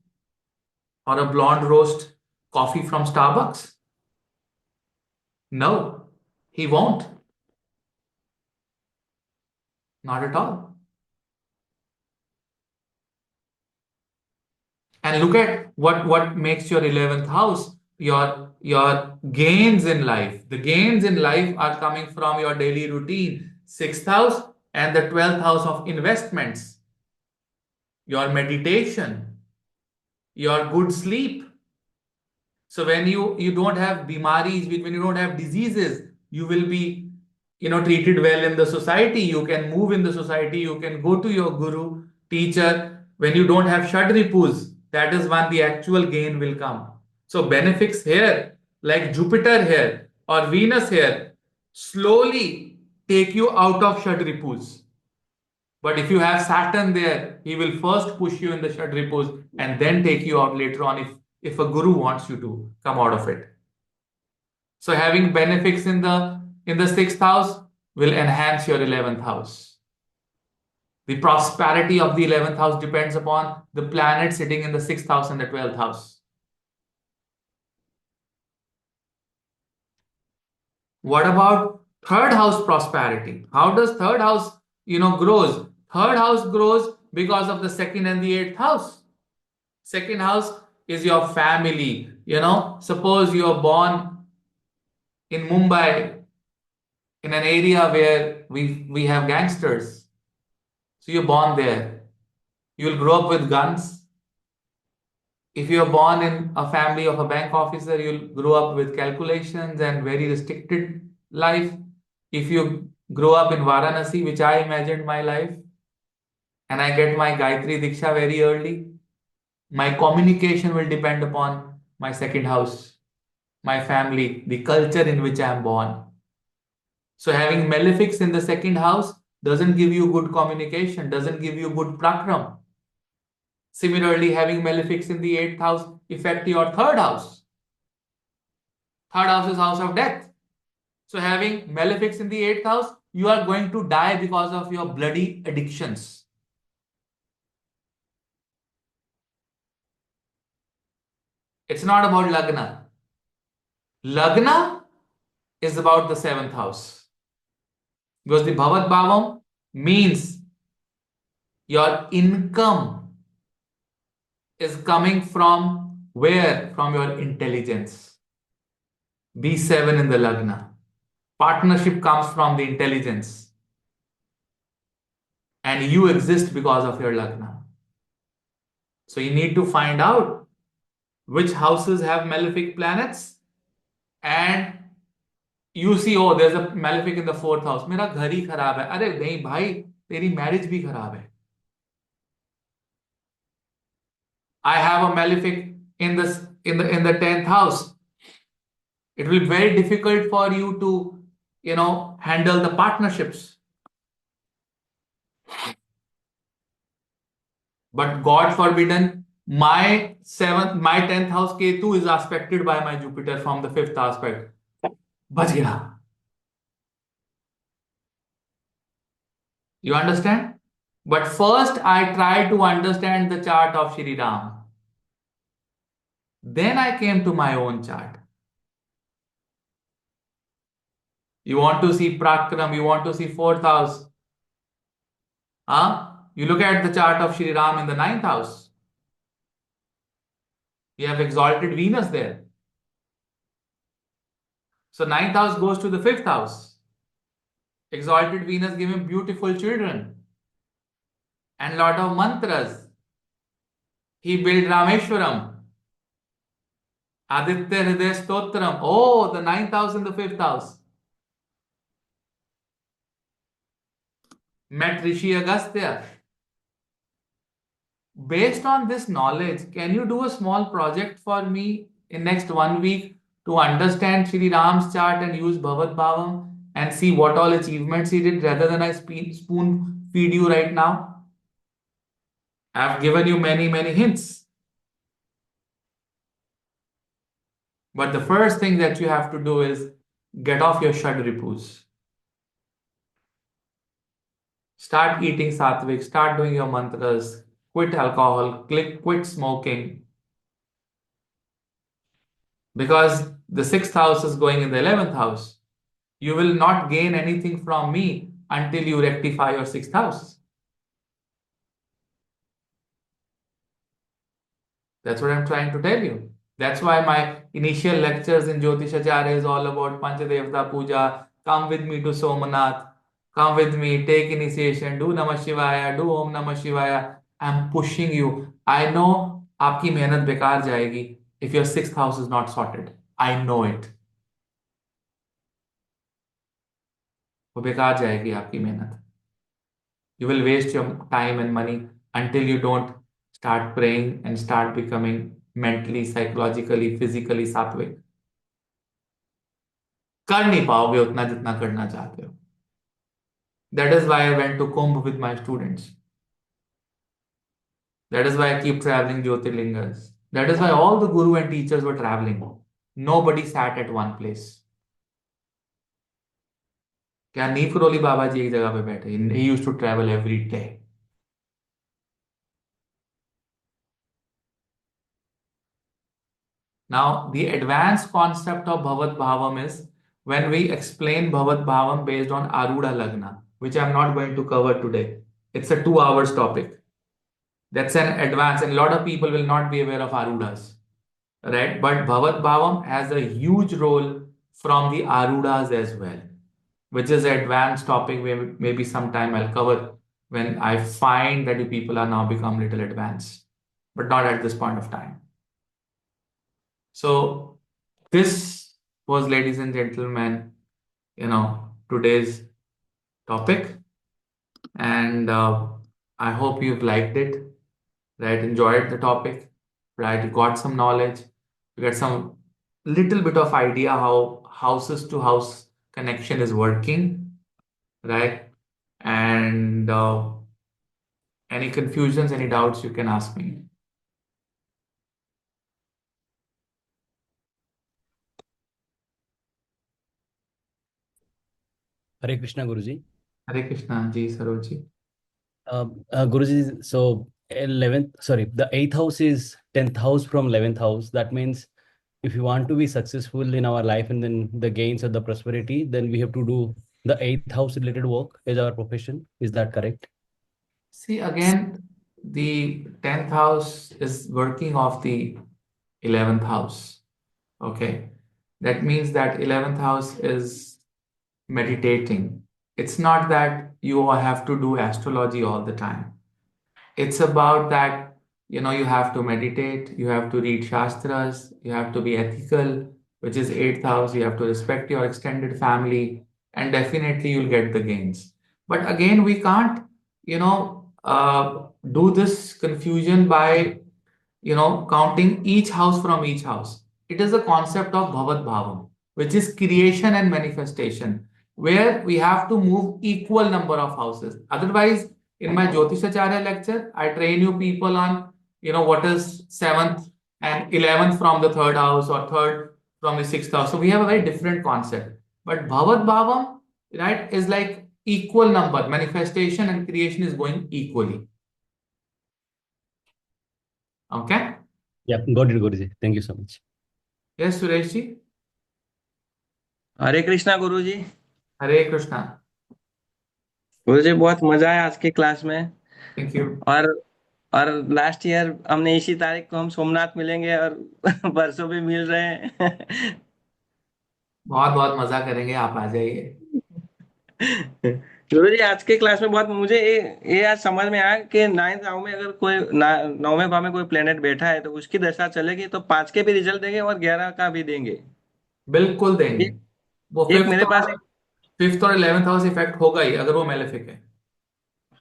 Speaker 1: or a blonde roast coffee from Starbucks. No, he won't. Not at all. And look at what makes your 11th house, your gains in life. The gains in life are coming from your daily routine. 6th house and the 12th house of investments, your meditation, your good sleep. So when you don't have bimaris, when you don't have diseases, you will be treated well in the society. You can move in the society. You can go to your guru, teacher. When you don't have shadripus, that is when the actual gain will come. So benefics here, like Jupiter here or Venus here, slowly take you out of shadripus. But if you have Saturn there, he will first push you in the shadripus and then take you out later on if a guru wants you to come out of it. So having benefics in the 6th house will enhance your 11th house. The prosperity of the 11th house depends upon the planet sitting in the 6th house and the 12th house. What about third house prosperity? How does third house, grows? Third house grows because of the second and the 8th house. Second house is your family. Suppose you're born in Mumbai, in an area where we have gangsters. So you're born there. You'll grow up with guns. If you're born in a family of a bank officer, you'll grow up with calculations and very restricted life. If you grow up in Varanasi, which I imagined my life, and I get my Gayatri Diksha very early, my communication will depend upon my second house, my family, the culture in which I am born. So having malefics in the second house doesn't give you good communication, doesn't give you good prakram. Similarly, having malefics in the 8th house affect your third house. Third house is house of death. So having malefics in the 8th house, you are going to die because of your bloody addictions. It's not about Lagna. Lagna is about the 7th house. Because the Bhavat Bhavam means your income is coming from where? From your intelligence. B7 in the Lagna. Partnership comes from the intelligence. And you exist because of your Lagna. So you need to find out which houses have malefic planets, and you see, oh, there's a malefic in the 4th house. मेरा घर ही खराब है. अरे नहीं भाई, तेरी marriage भी खराब है. I have a malefic in the 10th house. It will be very difficult for you to, handle the partnerships. But God forbidden, my 10th house Ketu is aspected by my Jupiter from the 5th aspect. बच गया. You understand? But first I try to understand the chart of Shri Ram. Then I came to my own chart. You want to see Prakram, you want to see 4th house. Huh? You look at the chart of Shri Ram in the 9th house. You have exalted Venus there. So 9th house goes to the 5th house. Exalted Venus gave him beautiful children and lot of mantras. He built Rameshwaram, Aditya Hriday Stotram. Oh, the 9th house and the 5th house. Met Rishi Agastya. Based on this knowledge, can you do a small project for me in next 1 week to understand Shri Ram's chart and use Bhavat Bhavam and see what all achievements he did rather than I spoon feed you right now? I've given you many, many hints. But the first thing that you have to do is get off your shadripus. Start eating sattvic, start doing your mantras, quit alcohol, quit smoking, because the sixth house is going in the 11th house. You will not gain anything from me until you rectify your sixth house. That's what I'm trying to tell you. That's why my initial lectures in Jyotish Acharya is all about Panchadevta Puja. Come with me to Somanath. Come with me, take initiation, do Namah Shivaya, do Om Namah Shivaya. I'm pushing you. I know आपकी मेहनत बेकार जाएगी if your sixth house is not sorted. I know it. वो बेकार जाएगी आपकी मेहनत. You will waste your time and money until you don't start praying and start becoming mentally, psychologically, physically सात्विक. कर नहीं पाओगे उतना जितना करना चाहते हो. That is why I went to Kumbh with my students. That is why I keep traveling Jyotirlingas. That is why all the guru and teachers were traveling. Nobody sat at one place. क्या नीम करोली बाबा जी एक जगह पे बैठे? He used to travel every day. Now, the advanced concept of Bhavat Bhavam is when we explain Bhavat Bhavam based on Aruda Lagna, which I'm not going to cover today. It's a 2 hours topic. That's an advance, and a lot of people will not be aware of Arudas, right? But Bhavat Bhavam has a huge role from the Arudas as well, which is an advanced topic where maybe sometime I'll cover when I find that you people are now become little advanced, but not at this point of time. So this was, ladies and gentlemen, today's topic, and I hope you've liked it, right? Enjoyed the topic, right? You got some knowledge, you got some little bit of idea how houses to house connection is working, right? And any confusions, any doubts, you can ask me.
Speaker 2: Hare Krishna, Guruji.
Speaker 1: Hare Krishna, ji, Saroj.
Speaker 2: Guruji, so the 8th house is 10th house from 11th house. That means if you want to be successful in our life and then the gains of the prosperity, then we have to do the 8th house related work as our profession. Is that correct?
Speaker 1: See, again, the 10th house is working off the 11th house. Okay. That means that 11th house is meditating. It's not that you have to do astrology all the time. It's about that, you have to meditate, you have to read shastras, you have to be ethical, which is 8th house, you have to respect your extended family, and definitely you'll get the gains. But again, we can't, do this confusion by, counting each house from each house. It is the concept of Bhavat Bhavam, which is creation and manifestation, where we have to move equal number of houses. Otherwise, in my Jyotish Acharya lecture, I train you people on, what is 7th and 11th from the 3rd house or 3rd from the 6th house. So we have a very different concept. But Bhavat Bhavam, right, is like equal number. Manifestation and creation is going equally. Okay?
Speaker 2: Yeah, got it, Guruji. Thank you so much.
Speaker 1: Yes, Suresh ji?
Speaker 3: हरे कृष्णा गुरु जी।
Speaker 1: हरे कृष्णा।
Speaker 3: गुरु जी बहुत मजा आया आज के class में।
Speaker 1: Thank you.
Speaker 3: और और last year हमने इसी तारीख को हम सोमनाथ मिलेंगे और परसों भी मिल रहे हैं।
Speaker 1: बहुत बहुत मजा करेंगे, आप आ जाइए।
Speaker 3: गुरु जी आज के क्लास में बहुत मुझे ये आज समझ में आया कि 9th हाउस में अगर कोई 9वें भाव में कोई प्लेनेट बैठा है तो उसकी दशा चलेगी तो 5 के भी रिजल्ट देंगे और 11 का भी देंगे।
Speaker 1: बिल्कुल देंगे।
Speaker 3: एक,
Speaker 1: वो
Speaker 3: मेरे पास
Speaker 1: फिफ्थ और 11th हाउस इफेक्ट होगा ही अगर वो मेलेफिक है।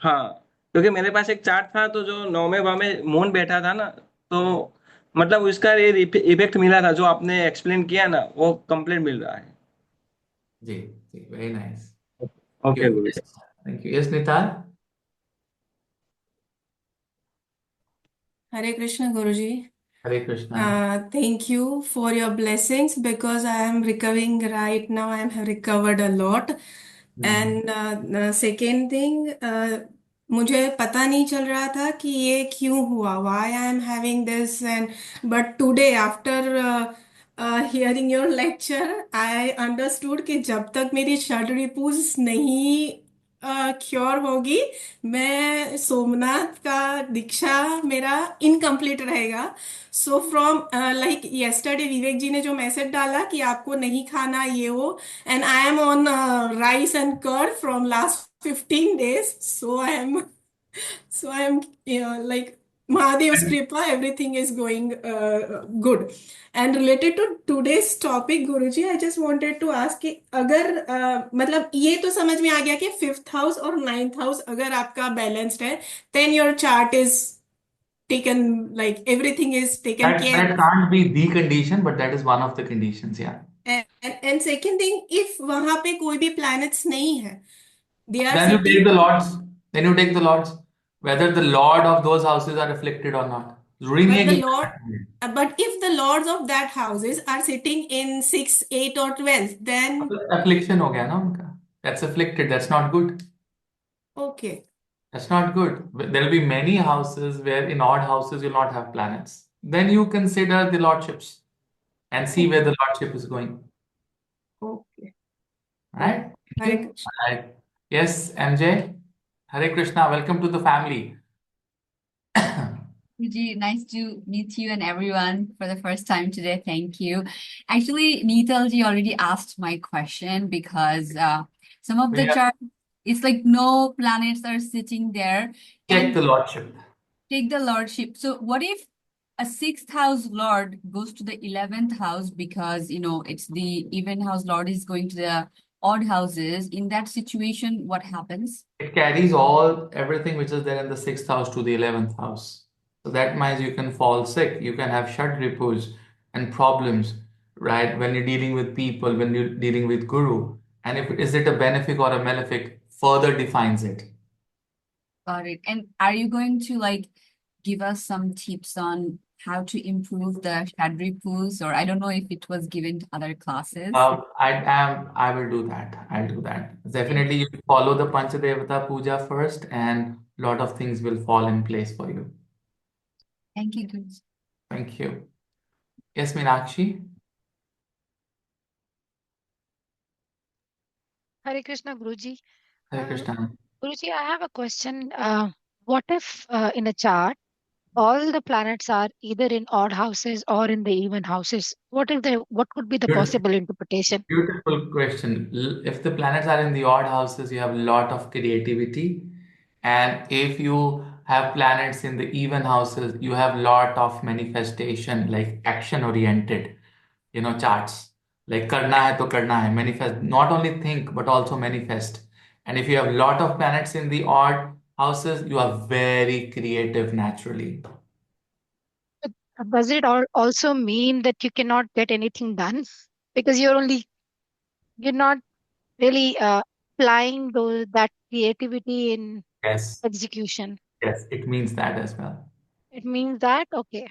Speaker 3: हाँ, क्योंकि मेरे पास एक चार्ट था, तो जो 9वें भाव में मून बैठा था ना, तो मतलब उसका ये इफेक्ट मिला था, जो आपने एक्सप्लेन किया ना, वो कंप्लीट मिल रहा है।
Speaker 1: जी जी, very nice. Thank
Speaker 3: okay
Speaker 1: you.
Speaker 3: Guru.
Speaker 1: Thank you. Yes Nital.
Speaker 4: Hare Krishna Guruji.
Speaker 1: Hare Krishna.
Speaker 4: Thank you for your blessings because I am recovering right now. I have recovered a lot.
Speaker 1: Hmm.
Speaker 4: And second thing, मुझे पता नहीं चल रहा था कि ये क्यों हुआ, why I am having this, and but today after hearing your lecture, I understood कि जब तक मेरी षड रिपुज नहीं क्योर होगी, मैं सोमनाथ का दीक्षा मेरा इनकम्प्लीट रहेगा। सो फ्रॉम लाइक यस्टरडे विवेक जी ने जो मैसेज डाला कि आपको नहीं खाना ये वो, and I am on rice and curd from last 15 days, so I am like Mahadev's Kripa, everything is going good. And related to today's topic, Guruji, I just wanted to ask कि अगर मतलब ये तो समझ में आ गया कि 5th house और 9th हाउस अगर आपका बैलेंस्ड है, then your chart is taken, like everything is taken care
Speaker 1: That
Speaker 4: of.
Speaker 1: can't be the condition, but that is one of the conditions, yeah.
Speaker 4: And second thing, if वहां पे कोई भी planets नहीं है, they are
Speaker 1: Then you take
Speaker 4: sitting,
Speaker 1: the lords. Then you take the lords. Whether the lord of those houses are afflicted or not. जरूरी नहीं
Speaker 4: but
Speaker 1: है
Speaker 4: the
Speaker 1: कि
Speaker 4: Lord, but if the lords of that houses are sitting in 6, 8 or 12, then
Speaker 1: affliction हो गया ना उनका. That's afflicted. That's not good.
Speaker 4: okay.
Speaker 1: That's not good. There will be many houses where in odd houses you'll not have planets. Then you consider the lordships and see where the lordship is going.
Speaker 4: Okay.
Speaker 1: Right? Thank
Speaker 4: Hare
Speaker 1: you.
Speaker 4: Krishna.
Speaker 1: Right. Yes, MJ. Hare Krishna. Welcome to the family.
Speaker 5: Guruji, nice to meet you and everyone for the first time today. Thank you. Actually, Neetalji already asked my question because some of the
Speaker 1: Yeah.
Speaker 5: charts, it's like no planets are sitting there
Speaker 1: Check the
Speaker 5: and
Speaker 1: lordship.
Speaker 5: take the lordship. So what if a sixth house lord goes to the 11th house because, it's the even house lord is going to the odd houses. In that situation, what happens?
Speaker 1: It carries everything which is there in the sixth house to the 11th house. So that means you can fall sick, you can have shut repose and problems, right? When you're dealing with people, when you're dealing with guru. And if is it a benefic or a malefic, further defines it.
Speaker 5: Got it. And are you going to give us some tips on how to improve the Shadri pools? Or I don't know if it was given to other classes.
Speaker 1: I will do that. I'll do that. Definitely you follow the Panchadevata puja first and a lot of things will fall in place for you.
Speaker 5: Thank you, Guruji.
Speaker 1: Thank you. Yes, Meenakshi.
Speaker 6: Hare Krishna, Guruji.
Speaker 1: Hare
Speaker 6: Uh,
Speaker 1: Krishna.
Speaker 6: Guruji, I have a question. What if in a chart all the planets are either in odd houses or in the even houses? What could be the
Speaker 1: Beautiful.
Speaker 6: possible interpretation?
Speaker 1: Beautiful question. If the planets are in the odd houses, you have a lot of creativity. And if you have planets in the even houses, you have a lot of manifestation, like action oriented, charts. Like karna hai to karna hai, manifest. Not only think, but also manifest. And if you have a lot of planets in the odd houses, you are very creative naturally.
Speaker 6: Does it also mean that you cannot get anything done because you're not really applying that creativity in
Speaker 1: Yes,
Speaker 6: execution?
Speaker 1: yes, it means that as well.
Speaker 6: It means that okay.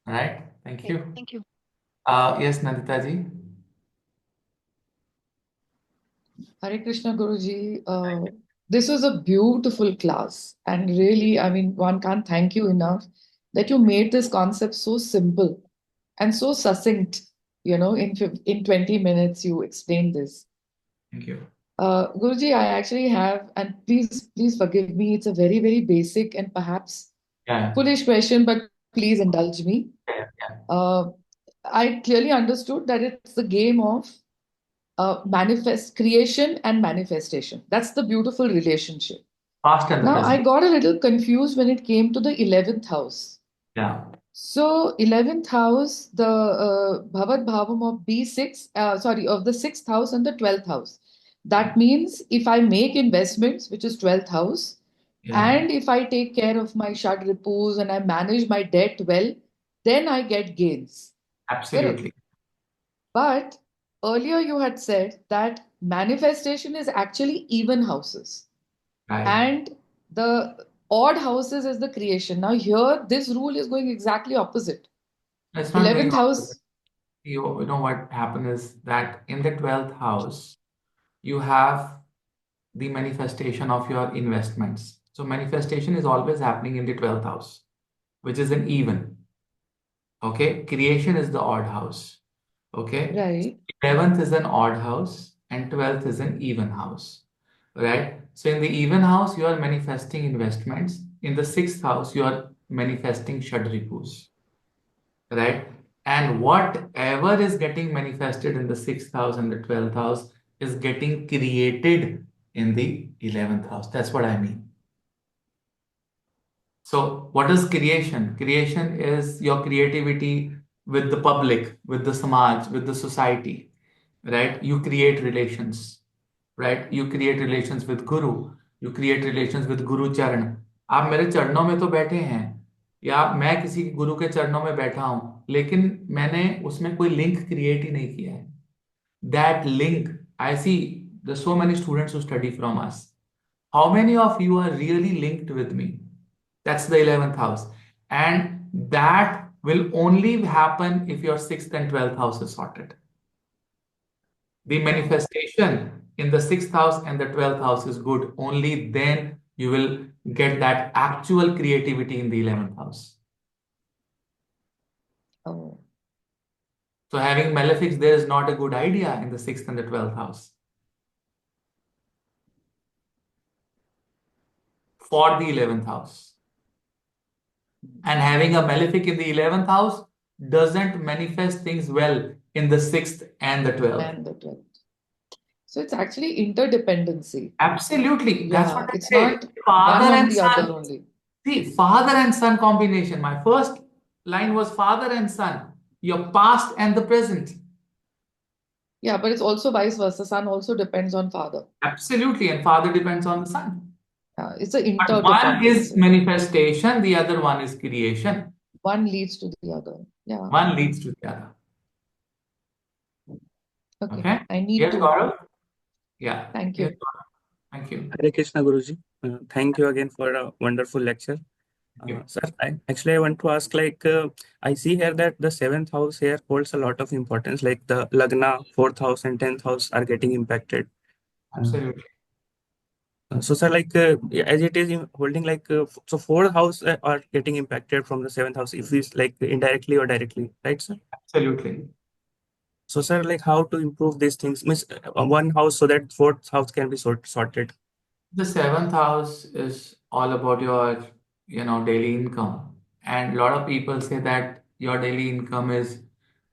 Speaker 1: All right, thank
Speaker 6: Okay,
Speaker 1: you.
Speaker 6: thank you.
Speaker 1: Yes, Nandita ji.
Speaker 7: Hare Krishna Guruji, this was a beautiful class. And really, I mean, one can't thank you enough that you made this concept so simple and so succinct. In 20 minutes, you explained this.
Speaker 1: Thank you.
Speaker 7: Guruji, I actually have, and please forgive me, it's a very, very basic and perhaps
Speaker 1: Yeah,
Speaker 7: foolish question, but please indulge me.
Speaker 1: yeah, yeah.
Speaker 7: I clearly understood that it's the game of manifest creation and manifestation. That's the beautiful relationship.
Speaker 1: Past and the
Speaker 7: Now, I
Speaker 1: present.
Speaker 7: got a little confused when it came to the 11th house.
Speaker 1: Yeah.
Speaker 7: So, 11th house, the Bhavat Bhavam of B6, of the 6th house and the 12th house. That means if I make investments, which is 12th house,
Speaker 1: Yeah,
Speaker 7: And if I take care of my shad ripus and I manage my debt well, then I get gains. Correct.
Speaker 1: absolutely.
Speaker 7: But earlier you had said that manifestation is actually even houses
Speaker 1: Right.
Speaker 7: and the odd houses is the creation. Now, here, this rule is going exactly opposite.
Speaker 1: It's not going
Speaker 7: 11th
Speaker 1: opposite.
Speaker 7: house,
Speaker 1: You know what happened is that in the 12th house, you have the manifestation of your investments. So manifestation is always happening in the 12th house, which is an even. Okay. Creation is the odd house. Okay.
Speaker 7: right?
Speaker 1: 11th is an odd house and 12th is an even house. Right. So in the even house, you are manifesting investments. In the 6th house, you are manifesting shadripus. Right. And whatever is getting manifested in the 6th house and the 12th house is getting created in the 11th house. That's what I mean. So, what is creation? Creation is your creativity with the public, with the samaj, with the society, right? You create relations, right? You create relations with Guru. You create relations with Guru Charan. आप मेरे चरणों में तो बैठे हैं या मैं किसी गुरु के चरणों में बैठा हूं लेकिन मैंने उसमें कोई लिंक क्रिएट ही नहीं किया है that link I see there's so many students who study from us how many of you are really linked with me that's the 11th house and that will only happen if your 6th and 12th house is sorted the manifestation in the 6th house and the 12th house is good only then you will get that actual creativity in the 11th house
Speaker 7: Oh,
Speaker 1: so having malefics there is not a good idea in the 6th and the 12th house for the 11th house. And having a malefic in the 11th house doesn't manifest things well in the 6th and the 12th.
Speaker 7: and the 12th. So it's actually interdependency.
Speaker 1: Absolutely. That's
Speaker 7: Yeah,
Speaker 1: what I
Speaker 7: it's
Speaker 1: say.
Speaker 7: not
Speaker 1: Father
Speaker 7: one on
Speaker 1: and
Speaker 7: the other
Speaker 1: son.
Speaker 7: only.
Speaker 1: See, father and son combination. My first line was father and son, your past and the present.
Speaker 7: Yeah, but it's also vice versa. Son also depends on father.
Speaker 1: Absolutely. And father depends on the son.
Speaker 7: Yeah, it's an
Speaker 1: But one is
Speaker 7: interdependence.
Speaker 1: manifestation, the other one is creation.
Speaker 7: One leads to the other. Yeah.
Speaker 1: One leads to the other.
Speaker 7: Okay.
Speaker 1: Okay?
Speaker 7: I need
Speaker 1: Yes,
Speaker 7: to.
Speaker 1: Gaurav? Yeah.
Speaker 7: Thank
Speaker 1: Yes,
Speaker 7: you.
Speaker 1: Gaurav. Thank you.
Speaker 8: Hare Krishna Guruji. Thank you again for a wonderful lecture.
Speaker 1: Thank you.
Speaker 8: Sir, I want to ask I see here that the 7th house here holds a lot of importance, like the Lagna, 4th house and 10th house are getting impacted.
Speaker 1: Absolutely.
Speaker 8: So sir, as it is holding so 4th house are getting impacted from the 7th house if it's like indirectly or directly, right sir?
Speaker 1: Absolutely.
Speaker 8: So sir, how to improve these things? Means one house so that 4th house can be sorted.
Speaker 1: The 7th house is all about your, daily income. And a lot of people say that your daily income is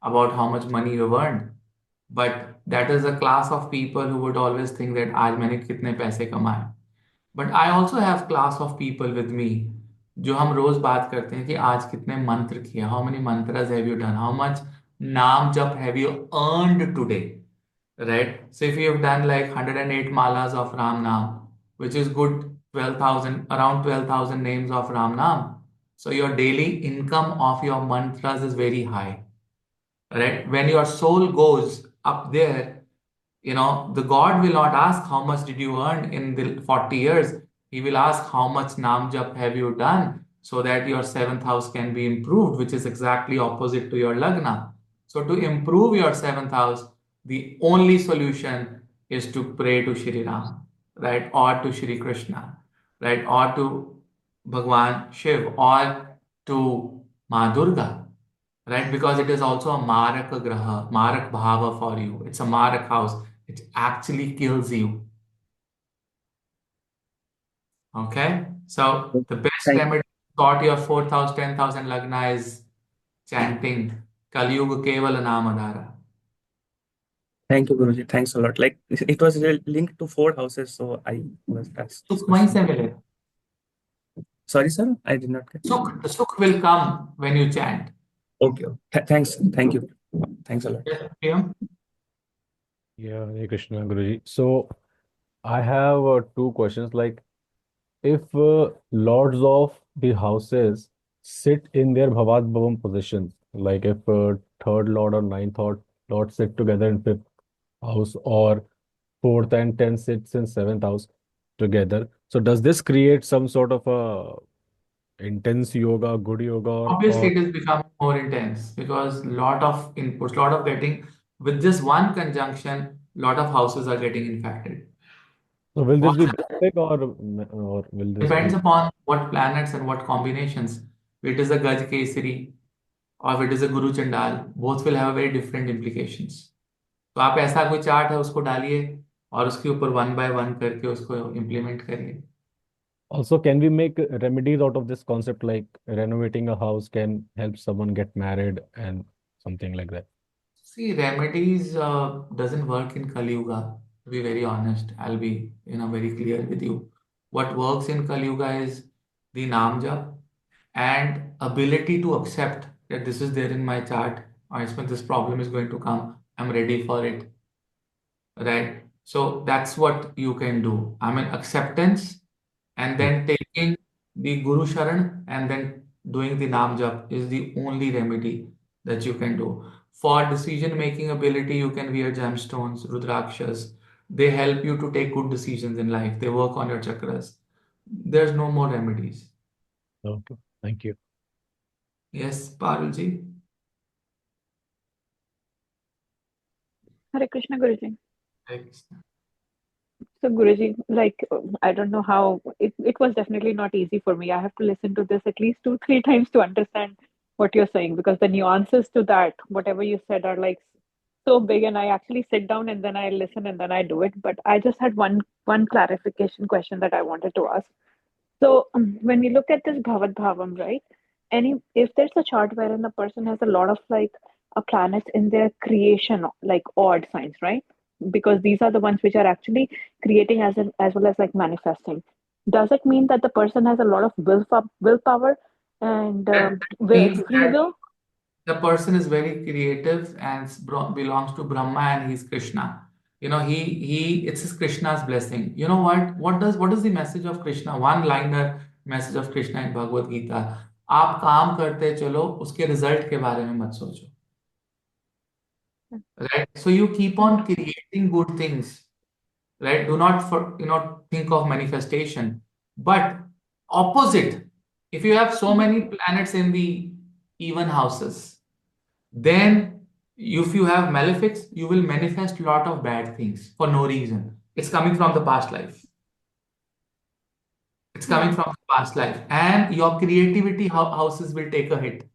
Speaker 1: about how much money you've earned. But that is a class of people who would always think that आज मैंने कितने पैसे कमाए. But I also have class of people with me जो हम रोज बात करते हैं कि आज कितने मंत्र किए. How many mantras have you done? How much नाम जप have you earned today? Right? So if you have done like 108 malas of Ram Naam, which is good 12,000, around 12,000 names of Ram Naam. So your daily income of your mantras is very high. Right? When your soul goes up there, the God will not ask how much did you earn in the 40 years. He will ask how much Naam Jap have you done so that your 7th house can be improved, which is exactly opposite to your Lagna. So to improve your 7th house, the only solution is to pray to Shri Ram, right? Or to Shri Krishna, right? Or to Bhagwan Shiv or to Ma Durga, right? Because it is also a Marak Graha, Marak Bhava for you. It's a Marak house. It actually kills you. Okay? So the best
Speaker 8: Thank
Speaker 1: remedy to sort your 4th house, 10th house, and Lagna is chanting Kaliyuga Kevala Namadhara.
Speaker 8: Thank you, Guruji. Thanks a lot. Like it was linked to 4 houses, so I was asked this
Speaker 1: Sukh wahin
Speaker 8: question.
Speaker 1: se mile.
Speaker 8: Sorry, sir, I did not get.
Speaker 1: The Sukh will come when you chant.
Speaker 8: Okay. Thanks. Thank you. Thanks a lot.
Speaker 1: Yes, Priyam?
Speaker 9: Yeah, Hare Krishna Guruji. So I have two questions. Like,
Speaker 2: if lords of the houses sit in their Bhavat Bhavam positions, like if third lord or ninth lord sit together in fifth house, or fourth and tenth sits in seventh house together. So does this create some sort of a intense yoga, good yoga,
Speaker 1: Obviously,
Speaker 2: or
Speaker 1: it is becoming more intense because lot of inputs, lot of getting with this one conjunction, lot of houses are getting infected.
Speaker 2: so will this
Speaker 1: What
Speaker 2: be benefic, or will this
Speaker 1: depends
Speaker 2: be
Speaker 1: upon what planets and what combinations. If it is a Gaj Kesari or if it is a Guru Chandal, both will have very different implications. तो आप ऐसा कोई chart है उसको डालिए और उसके ऊपर वन बाय वन करके उसको इम्प्लीमेंट करिए.
Speaker 2: also, can we make remedies out of this concept, like renovating a house can help someone get married and something like that?
Speaker 1: See, remedies doesn't work in Kali Yuga. To be very honest, I'll be very clear with you. What works in Kali Yuga is the Naam Jap and ability to accept that this is there in my chart. Or this problem is going to come. I'm ready for it. Right? So that's what you can do. I mean, acceptance and then taking the Guru Sharan and then doing the Nam Jap is the only remedy that you can do. For decision making ability, you can wear gemstones, Rudrakshas. They help you to take good decisions in life. They work on your chakras. There's no more remedies.
Speaker 2: Okay, thank you.
Speaker 1: Yes, Parulji?
Speaker 9: Hare Krishna, Guruji.
Speaker 1: Thanks.
Speaker 9: So, Guruji, I don't know how it was definitely not easy for me. I have to listen to this at least two, three times to understand what you're saying because the nuances to that, whatever you said, are like so big. And I actually sit down and then I listen and then I do it. But I just had one clarification question that I wanted to ask. So, when we look at this Bhavat Bhavam, right? If there's a chart wherein the person has a lot of like a planets in their creation, like odd signs, right? Because these are the ones which are actually creating as well as like manifesting. Does it mean that the person has a lot of willpower and
Speaker 1: That means
Speaker 9: free
Speaker 1: that
Speaker 9: will?
Speaker 1: the person is very creative and belongs to Brahma and he's Krishna. He it's his Krishna's blessing. You know what? What is the message of Krishna? One liner message of Krishna in Bhagavad Gita. आप काम करते चलो उसके result के बारे में मत सोचो. Right? So you keep on creating good things. Right? Do not think of manifestation. But opposite, if you have so many planets in the even houses, then if you have malefics, you will manifest a lot of bad things for no reason. It's coming from the past life. It's coming from the past life. And your creativity houses will take a hit.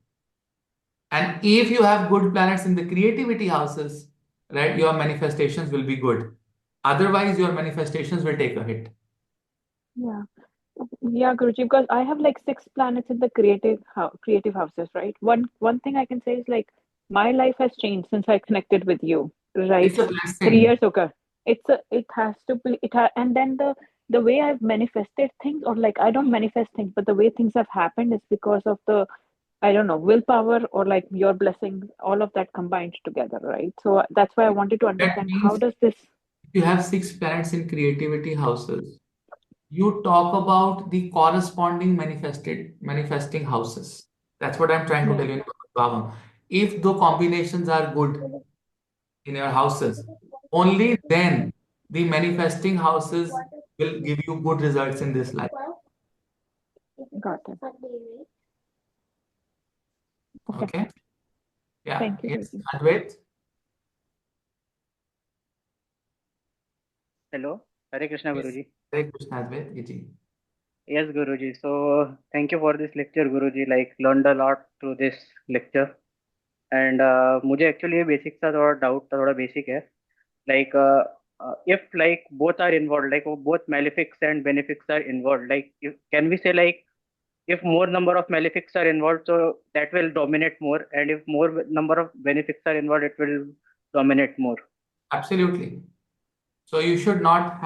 Speaker 1: And if you have good planets in the creativity houses, right, your manifestations will be good. Otherwise, your manifestations will take a hit.
Speaker 9: Yeah. Yeah, Guruji, because I have like six planets in the creative houses, right? One thing I can say is like my life has changed since I connected with you, right?
Speaker 1: It's a
Speaker 9: 3 years
Speaker 1: blessing.
Speaker 9: ago. It has to be and then the way I've manifested things, or like I don't manifest things, but the way things have happened is because of the I don't know willpower or like your blessing, all of that combined together, right? So that's why I wanted to
Speaker 1: That
Speaker 9: understand how
Speaker 1: means
Speaker 9: does this.
Speaker 1: if you have six planets in creativity houses, you talk about the corresponding manifesting houses. That's what I'm trying to
Speaker 9: Yeah.
Speaker 1: tell you in Bhavam. If the combinations are good in your houses, only then the manifesting houses will give you good results in this life.
Speaker 9: Got it. Okay.
Speaker 1: Okay? Yeah.
Speaker 9: Thank you,
Speaker 1: Yes.
Speaker 9: Guruji.
Speaker 1: Advait?
Speaker 10: Hello, Hare Krishna
Speaker 1: Yes.
Speaker 10: Guruji.
Speaker 1: Hare Krishna, Advait. Ji.
Speaker 10: Yes, Guruji. So thank you for this lecture, Guruji. Like learned a lot through this lecture. And मुझे actually ये basic सा थोड़ा doubt था, थोड़ा basic है. Like if like both are involved, like both malefics and benefics are involved, like can we say like if more number of malefics are involved, so that will dominate more, and if more number of benefics are involved, it will dominate more.
Speaker 1: Absolutely. So you should not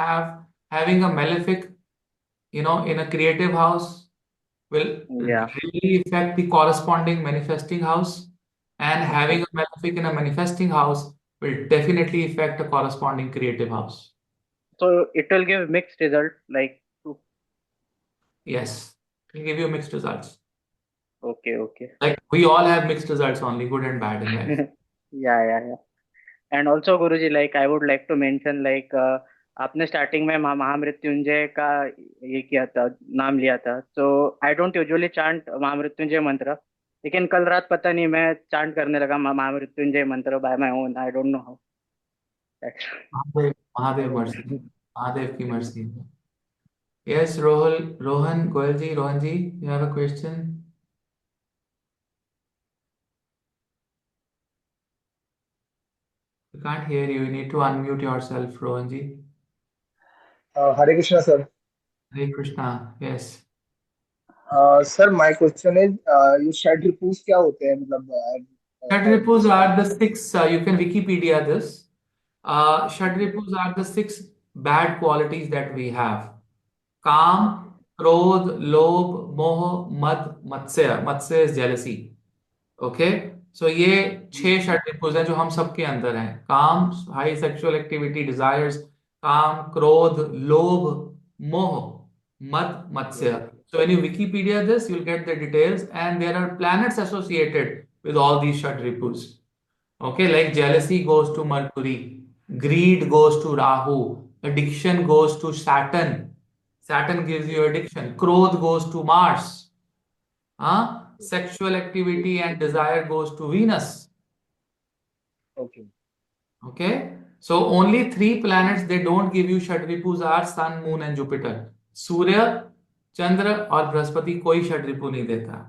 Speaker 1: having a malefic, in a creative house will
Speaker 10: Yeah.
Speaker 1: really affect the corresponding manifesting house, and having a malefic in a manifesting house will definitely affect a corresponding creative house.
Speaker 10: So it will give mixed result, like
Speaker 1: Yes, it will give you mixed results.
Speaker 10: Okay, okay.
Speaker 1: Like we all have mixed results, only good and bad in life.
Speaker 10: Yeah, yeah, yeah. And also Guruji like I would like to mention like आपने starting में महामृत्युंजय का ये किया था, नाम लिया था. So I don't usually chant Mahamrityunjaya mantra, लेकिन कल रात पता नहीं मैं चांट करने लगा Mahamrityunjaya mantra by my own. I don't know how.
Speaker 1: Mahadev Mahadev mercy, Mahadev की mercy. Yes, Rohan Goyal ji, you have a question? We can't hear you. You need to unmute yourself, Rohan ji.
Speaker 11: Hare Krishna, sir.
Speaker 1: Hare Krishna. Yes.
Speaker 11: Sir, my question is, ये षड रिपुस क्या होते हैं? मतलब
Speaker 1: Shadripus are the six, you can Wikipedia this. Shadripus are the six bad qualities that we have. Kam, Krodh, Lobh, Moh, Mad, Matsya. Matsya is jealousy. Okay? So ये 6 षडरिपुस हैं जो हम सबके अंदर हैं. काम, high sexual activity, desires, काम, क्रोध, लोभ, मोह, मद, matsya. So when you Wikipedia this, you'll get the details, and there are planets associated with all these षडरिपुस. Okay, like jealousy goes to Mercury, greed goes to Rahu, addiction goes to Saturn. Saturn gives you addiction. Krodh goes to Mars. Sexual activity and desire goes to Venus.
Speaker 11: Okay.
Speaker 1: Okay. So only 3 planets they don't give you षडरिपुस are Sun, Moon and Jupiter. Surya, Chandra और बृहस्पति कोई षडरिपु नहीं देता.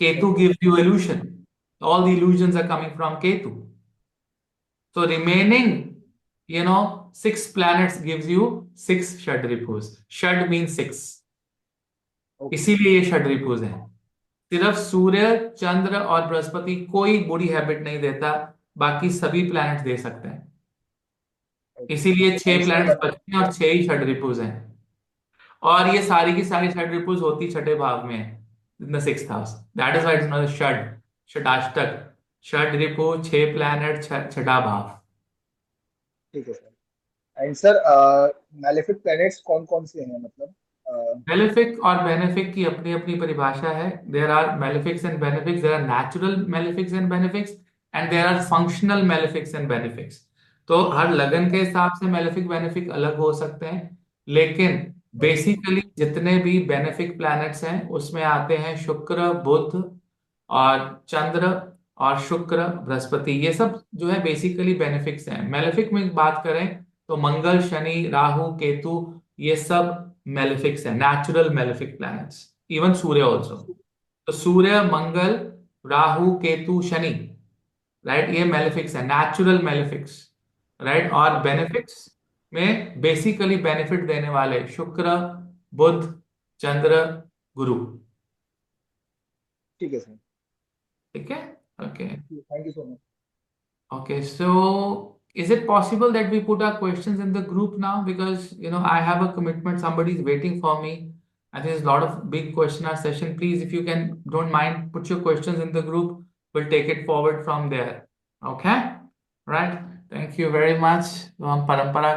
Speaker 1: Ketu gives you illusion. All the illusions are coming from Ketu. So remaining, 6 planets gives you 6 षडरिपुस. Shad means 6. इसीलिए ये षडरिपुस हैं. सिर्फ सूर्य, चंद्र और बृहस्पति कोई बुरी हैबिट नहीं देता, बाकी सभी प्लैनेट दे सकते हैं. इसीलिए 6 प्लैनेट्स बचते हैं और 6 ही षडरिपुस हैं. और ये सारी की सारी षडरिपुस होती छठे भाव में है, in the 6th house. That is why it's not shadashtak. Shadripu 6 planet, छठा भाव.
Speaker 11: ठीक है sir. And sir, malefic planets कौन कौन से हैं? मतलब
Speaker 1: मेलेफिक और बेनेफिक की अपनी अपनी परिभाषा है. There are malefics and benefics, there are natural malefics and benefics, and there are functional malefics and benefics. तो हर लगन के हिसाब से मेलेफिक बेनेफिक अलग हो सकते हैं, लेकिन बेसिकली जितने भी बेनेफिक प्लैनेट्स हैं उसमें आते हैं शुक्र, बुध और चंद्र और शुक्र, बृहस्पति. ये सब जो है बेसिकली बेनिफिक्स हैं. मेलेफिक में बात करें तो मंगल, शनि, राहु, केतु, ये सब मेलेफिक्स हैं, नेचुरल मेलेफिक प्लैनेट्स. इवन सूर्य ऑल्सो. तो सूर्य, मंगल, राहु, केतु, शनि, राइट, ये मेलेफिक्स हैं, नेचुरल मेलेफिक्स, राइट. और बेनिफिक्स में बेसिकली बेनिफिट देने वाले शुक्र, बुध, चंद्र, गुरु.
Speaker 11: ठीक है सर.
Speaker 1: ठीक है. Okay.
Speaker 11: Thank you so much.
Speaker 1: Okay, so is it possible that we put our questions in the group now? Because I have a commitment, somebody is waiting for me. I think there's a lot of big question hour session. Please, if you don't mind, put your questions in the group. We'll take it forward from there. Okay? Right? Thank you very much. Parampara